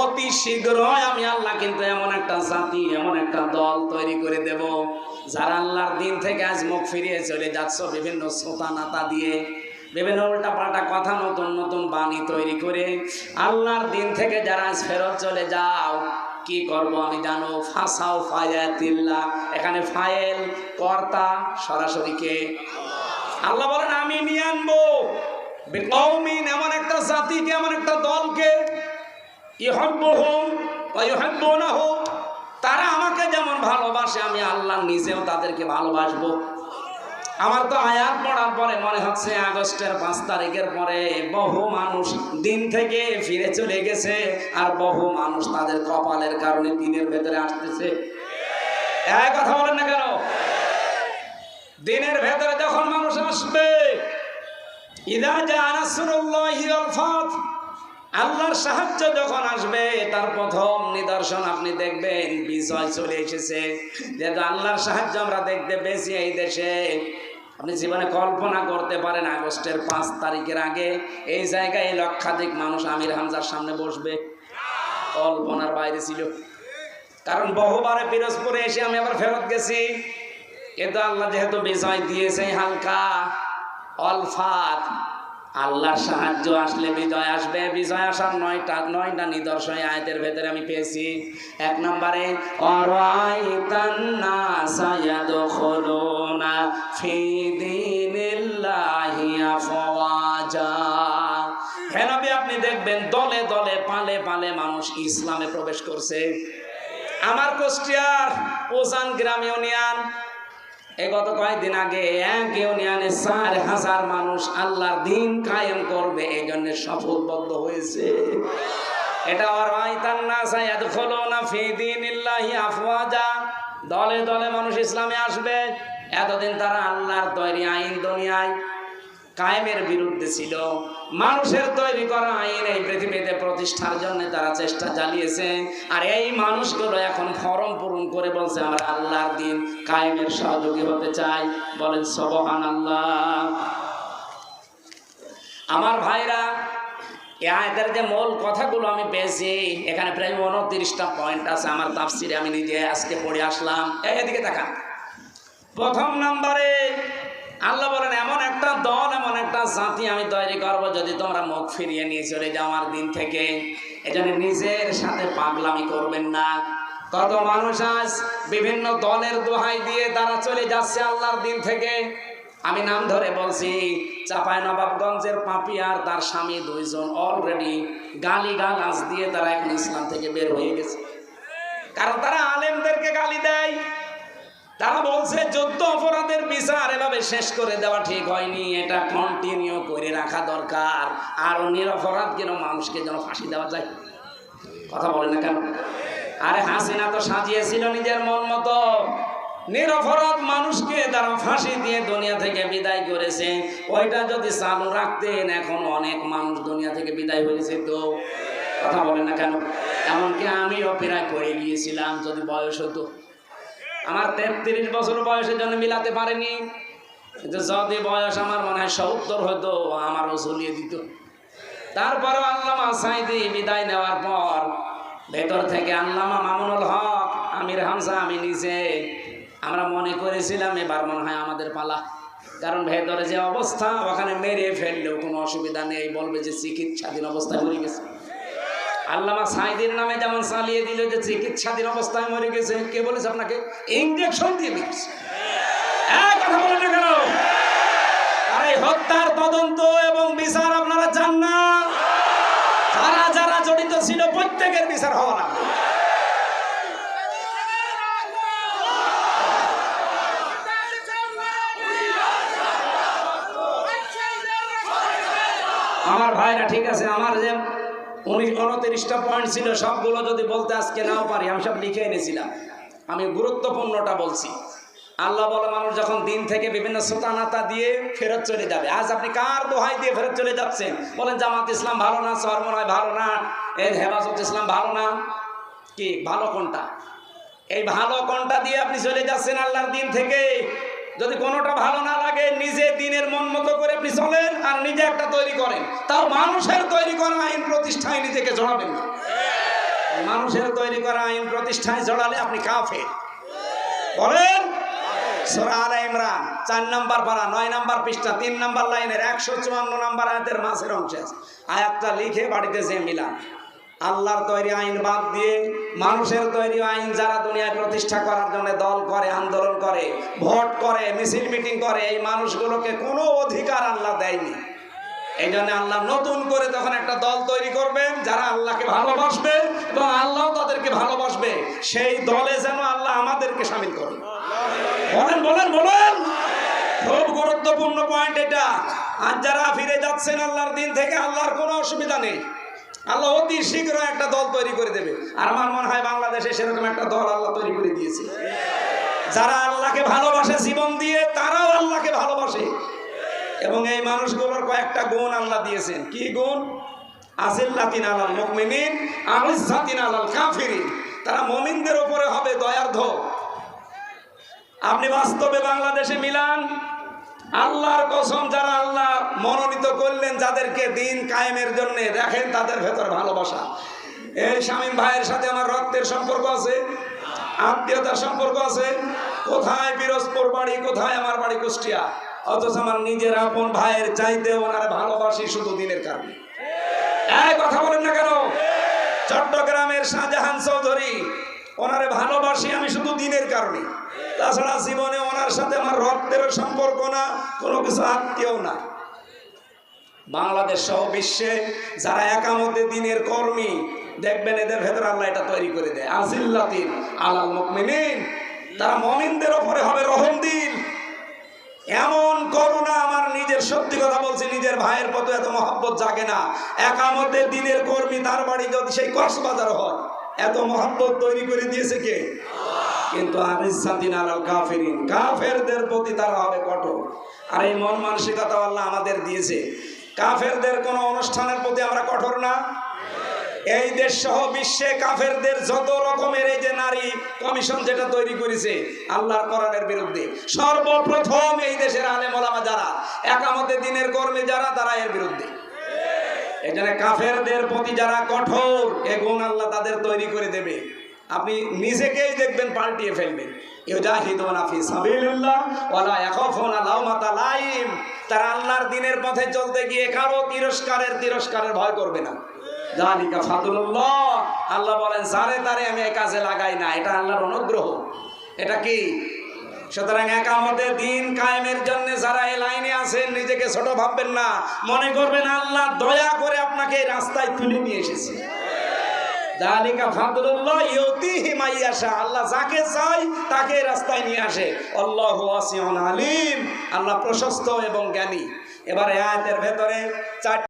অতি শীঘ্রই আমি আল্লাহ কিন্তু এমন একটা জাতি, এমন একটা দল তৈরি করে দেব, যারা আল্লাহর দিন থেকে আজ মুখ ফিরিয়ে চলে যাচ্ছ বিভিন্ন শ্রোতা নাতা দিয়ে, বিভিন্ন উল্টাপাল্টা কথা, নতুন নতুন বাণী তৈরি করে আল্লাহর দিন থেকে যারা আজ ফেরত চলে যাও, কি করব আমি জানো? ফাসাউ ফায়াতিল্লাহ। এখানে ফাইল কর্তা সরাসরি কে? আল্লাহ বলেন আমি নিয়ে আনবো বিকৌমিন, এমন একটা জাতিকে, এমন একটা দলকে, ইউহিব্বুহুম ওয়া ইউহিব্বুনাহু, তারা আমাকে যেমন ভালোবাসে আমি আল্লাহ নিজেও তাদেরকে ভালোবাসবো। আমার তো আয়াত পড়ার পরে মনে হচ্ছে আগস্টের 5 তারিখের পরে বহু মানুষ দিন থেকে ফিরে চলে গেছে, আর বহু মানুষ তাদের কপালের কারণে দিনের ভেতরে আসতেছে। এক কথা বলেন না কেন? দিনের ভেতরে যখন মানুষ আসবে, ইযা জা নাসরুল্লাহি ওয়াল ফাত, আল্লাহর সাহায্য যখন আসবে, তার প্রথম নিদর্শন আপনি দেখবেন বিজয় চলে এসেছে। যেহেতু আল্লাহর সাহায্য আমরা দেখতে পেয়েছি এই দেশে, আপনি জীবনে কল্পনা করতে পারেন আগস্টের 5 তারিখের আগে এই জায়গায় লক্ষাধিক মানুষ আমির হামজার সামনে বসবে? কল্পনার বাইরে ছিল। কারণ বহুবারে পিরোজপুরে এসে আমি আবার ফেরত গেছি, কিন্তু আল্লাহ যেহেতু বিজয় দিয়েছে হালকা অলফাত, আল্লাহর সাহায্য আসলে বিজয় আসবে। বিজয় আসার 9টা নিদর্শন আয়াতের ভেতরে আমি পেয়েছি। 1 নম্বরে আরাইতান নাসা ইয়াদখুলুনা ফি দীনিল্লাহি আফওয়াজা, হে নবী আপনি দেখবেন দলে দলে পালে পালে মানুষ ইসলামে প্রবেশ করছে। আমার কুষ্টিয়ার ওজান গ্রাম ইউনিয়ন, এই গত কয়েকদিন আগে এক ইউনিয়নে 4000 মানুষ আল্লাহর দিন কায়েম করবে এই জন্য শপথবদ্ধ হয়েছে। এটা আরাইতান নাসা ইয়াদখুলুনা ফি দীনিল্লাহি আফওয়াজা, দলে দলে মানুষ ইসলামে আসবে। এতদিন তারা আল্লাহর তৈরি আইন দুনিয়ায় কায়েমের বিরুদ্ধে ছিল। মানুষের তৈরি করা আইন এই পৃথিবীতে প্রতিষ্ঠার জন্য তারা চেষ্টা চালিয়েছে, আর এই মানুষগুলো এখন ফরম পূরণ করে বলছে আমরা আল্লাহর দিন কায়েমের সহযোগী হতে চাই। বলেন সুবহানাল্লাহ। আমার ভাইরা, এই আয়াতের যে মূল কথাগুলো আমি পেয়েছি, এখানে প্রায় 29টা পয়েন্ট আছে আমার তাফসিরে, আমি নিজে আজকে পড়ে আসলাম। এদিকে তাকান। 1 নম্বরে আল্লাহ বলেন এমন একটা দল, এমন একটা জাতি আমি তৈরি করব যদি তোমরা মুখ ফিরিয়ে নিয়ে চলে যাও আমার দিন থেকে। এজন্য নিজের সাথে পাগলামি করবেন না। কত মানুষ আজ বিভিন্ন দলের দোহাই দিয়ে তারা চলে যাচ্ছে আল্লাহর দিন থেকে। আমি নাম ধরে বলছি, চাঁপাইনবাবগঞ্জের পাপিয়ার তার স্বামী 2 জন অলরেডি গালিগালাজ দিয়ে তারা এখন ইসলাম থেকে বের হয়ে গেছে। কারণ তারা আলেমদেরকে গালি দেয়। তারা বলছে যুদ্ধ অপরাধের বিচার এভাবে শেষ করে দেওয়া ঠিক হয়নি, এটা কন্টিনিউ করে রাখা দরকার। আরো নিরপরাধ কেন মানুষকে যেন ফাঁসি দেওয়া যায়। কথা বলে না কেন? আরে হাসিনা তো সাজিয়েছিল নিজের মন মতো, নিরপরাধ মানুষকে তারা ফাঁসি দিয়ে দুনিয়া থেকে বিদায় করেছে। ওইটা যদি চালু রাখতেন এখন অনেক মানুষ দুনিয়া থেকে বিদায় হয়েছে। তো কথা বলে না কেন? এমনকি আমিও প্রায় করে গিয়েছিলাম যদি বয়স হতো। আমার 33 বছর বয়সের জন্য মিলাতে পারেনি, কিন্তু যদি বয়স আমার মনে হয় 70 হতো আমারও ঝুলিয়ে দিত। তারপরে আল্লামা সাইদি বিদায় নেওয়ার পর ভেতর থেকে আল্লামা মামুনুল হক, আমির হামজা, আমি নিজে আমরা মনে করেছিলাম এবার মনে হয় আমাদের পালা, কারণ ভেতরে যে অবস্থা ওখানে মেরে ফেললেও কোনো অসুবিধা নেই, বলবে যে চিকিৎসাধীন অবস্থায় মরে গেছে। আল্লামা সাইদির নামে যেমন চালিয়ে দিল যে চিকিৎসাধীন অবস্থায় মরে গেছে, কে বলেছে আপনাকে? ইনজেকশন দিয়ে দিচ্ছে। কথা বলেন না কেন? আর এই হত্যার তদন্ত এবং বিচার আপনারা চান না? যারা যারা জড়িত ছিল প্রত্যেকের বিচার হওয়া না। আমার ভাইরা ঠিক আছে, আমার যে 29টা পয়েন্ট ছিল সবগুলো যদি বলতে আজকে নাও পারি, আমি সব লিখে এনেছিলাম, আমি গুরুত্বপূর্ণটা বলছি। আল্লাহ বলে মানুষ যখন দিন থেকে বিভিন্ন সোতানাতা দিয়ে ফেরত চলে যাবে। আজ আপনি কার দোহাই দিয়ে ফেরত চলে যাচ্ছেন? বলেন জামাত ইসলাম ভালো না, চরমনায় ভালো না, এই হেফাজত ইসলাম ভালো না, কি ভালো কোনটা? এই ভালো কোনটা দিয়ে আপনি চলে যাচ্ছেন আল্লাহর দিন থেকে। যদি কোনোটা ভালো না লাগে নিজে দিনের মন মতো করে আপনি চলেন আর নিজে একটা তৈরি করেন, তাও মানুষের তৈরি করা আইন প্রতিষ্ঠায় নিজেকে জড়াবেন না। মানুষের তৈরি করা আইন প্রতিষ্ঠায় জড়ালে আপনি কাফের। বলেন সূরা আলে ইমরান 4 নম্বর পারা 9 নম্বর পৃষ্ঠা 3 নম্বর লাইনের 154 নম্বর আয়াতের মাঝের অংশে আছে। আয়াতটা লিখে বাড়িতে যে মিলান। আল্লাহর তৈরি আইন বাদ দিয়ে মানুষের তৈরি আইন যারা দুনিয়ায় প্রতিষ্ঠা করার জন্য দল করে, আন্দোলন করে, ভোট করে, মিছিল মিটিং করে, এই মানুষগুলোকে কোনো অধিকার আল্লাহ দেয়নি। এই জন্য আল্লাহ নতুন করে তখন একটা দল তৈরি করবেন যারা আল্লাহকে ভালোবাসবে এবং আল্লাহ তাদেরকে ভালোবাসবে। সেই দলে যেন আল্লাহ আমাদেরকে শামিল করে। বলেন বলেন বলেন, খুব গুরুত্বপূর্ণ পয়েন্ট এটা। আজ যারা ফিরে যাচ্ছেন আল্লাহর দিন থেকে, আল্লাহর কোনো অসুবিধা নেই, আল্লাহ অতি শীঘ্র একটা দল তৈরি করে দেবে। আর আমার মনে হয় বাংলাদেশে সেরকম একটা দল আল্লাহ তৈরি করে দিয়েছে। যারা আল্লাহকে ভালোবাসে জীবন দিয়ে, তারাও আল্লাহকে ভালোবাসে। এবং এই মানুষগুলোর কয়েকটা গুণ আল্লাহ দিয়েছেন। কি গুণ? আজিল্লাতিন আলাল মুমিনিন আইজ্জাতিন আলাল কাফিরিন। তারা মুমিনদের উপরে হবে দয়ার্ধ। আপনি বাস্তবে বাংলাদেশে মিলান, আল্লাহর কসম, যারা আল্লাহ মনোনীত করলেন যাদেরকে দিন কায়েমের জন্য, দেখেন তাদের ভেতর ভালোবাসা। এই শামীম ভাইয়ের সাথে আমার রক্তের সম্পর্ক আছে, আত্মীয়তার সম্পর্ক আছে। কোথায় পিরোজপুর বাড়ি, কোথায় আমার বাড়ি কুষ্টিয়া, অথচ আমার নিজের আপন ভাইয়ের চাইতে ওনারা ভালোবাসি শুধু দিনের কারণে। এই কথা বলেন না কেন? চট্টগ্রামের শাহজাহান চৌধুরী, ওনারে ভালোবাসি আমি শুধু দিনের কারণে, তাছাড়া জীবনে ওনার সাথে আমার রক্তের সম্পর্ক না, কোনো কিছু আত্মীয় না। বাংলাদেশ সহ বিশ্বে যারা একামতে দিনের কর্মী, দেখবেন এদের ভেতর আল্লাহ এটা তৈরি করে দেয়। আজিল্লাতিন আলাল মুমিনিন, তারা মুমিনদের উপরে হবে রহম দিন। এমন করুণা, আমার নিজের সত্যি কথা বলছি, নিজের ভাইয়ের প্রতি এত মহব্বত জাগে না। একামতে দিনের কর্মী, তার বাড়ি যদি সেই কক্সবাজার হয়, এত মহব্বত তৈরি করে দিয়েছে কে? কিন্তু আইজ্জাতিন আলাল কাফিরিন, কাফেরদের প্রতি তারা হবে কঠোর। আর এই মন মানসিকতা আল্লাহ আমাদের দিয়েছে। কাফেরদের কোনো অনুষ্ঠানের প্রতি আমরা কঠোর না। এই দেশ সহ বিশ্বে কাফেরদের যত রকমের এই যে নারী কমিশন যেটা তৈরি করেছে আল্লাহর কোরআনের বিরুদ্ধে, সর্বপ্রথম এই দেশের আলেম ওলামা যারা একামতে দিনের কর্মী যারা, তারা এর বিরুদ্ধে। এখানে কাফেরদের প্রতি যারা কঠোর, এ গুণ আল্লাহ তাদের তৈরি করে দেবে। আপনি নিজেকেই দেখবেন পাল্টিয়ে ফেলবেন। ইউজাহিদুনা ফি সাবিলিল্লাহ ওয়ালা ইয়াখাফুনা লাওমাতা লাইম। তারা আল্লাহর দিনের পথে চলতে গিয়ে কারো তিরস্কারের ভয় করবে না। যালিকা ফাদলুল্লাহ, আল্লাহ বলেন যারে তারে আমি এই কাজে লাগাই না, এটা আল্লাহর অনুগ্রহ। এটা কি? সুতরাং একামতে দিন কায়েমের জন্য যারা এই লাইনে আছেন, নিজেকে ছোট ভাববেন না, মনে করবেন আল্লাহ দয়া করে আপনাকে এই রাস্তায় তুলে নিয়ে এসেছে। যালিকা ফাদলুল্লাহ ইউতিহি মাইয়াশা, আল্লাহ যাকে চায় তাকে রাস্তায় নিয়ে আসে। আল্লাহু ওয়াসিউন আলিম, আল্লাহ প্রশস্ত এবং জ্ঞানী। এবারে আয়াতের ভেতরে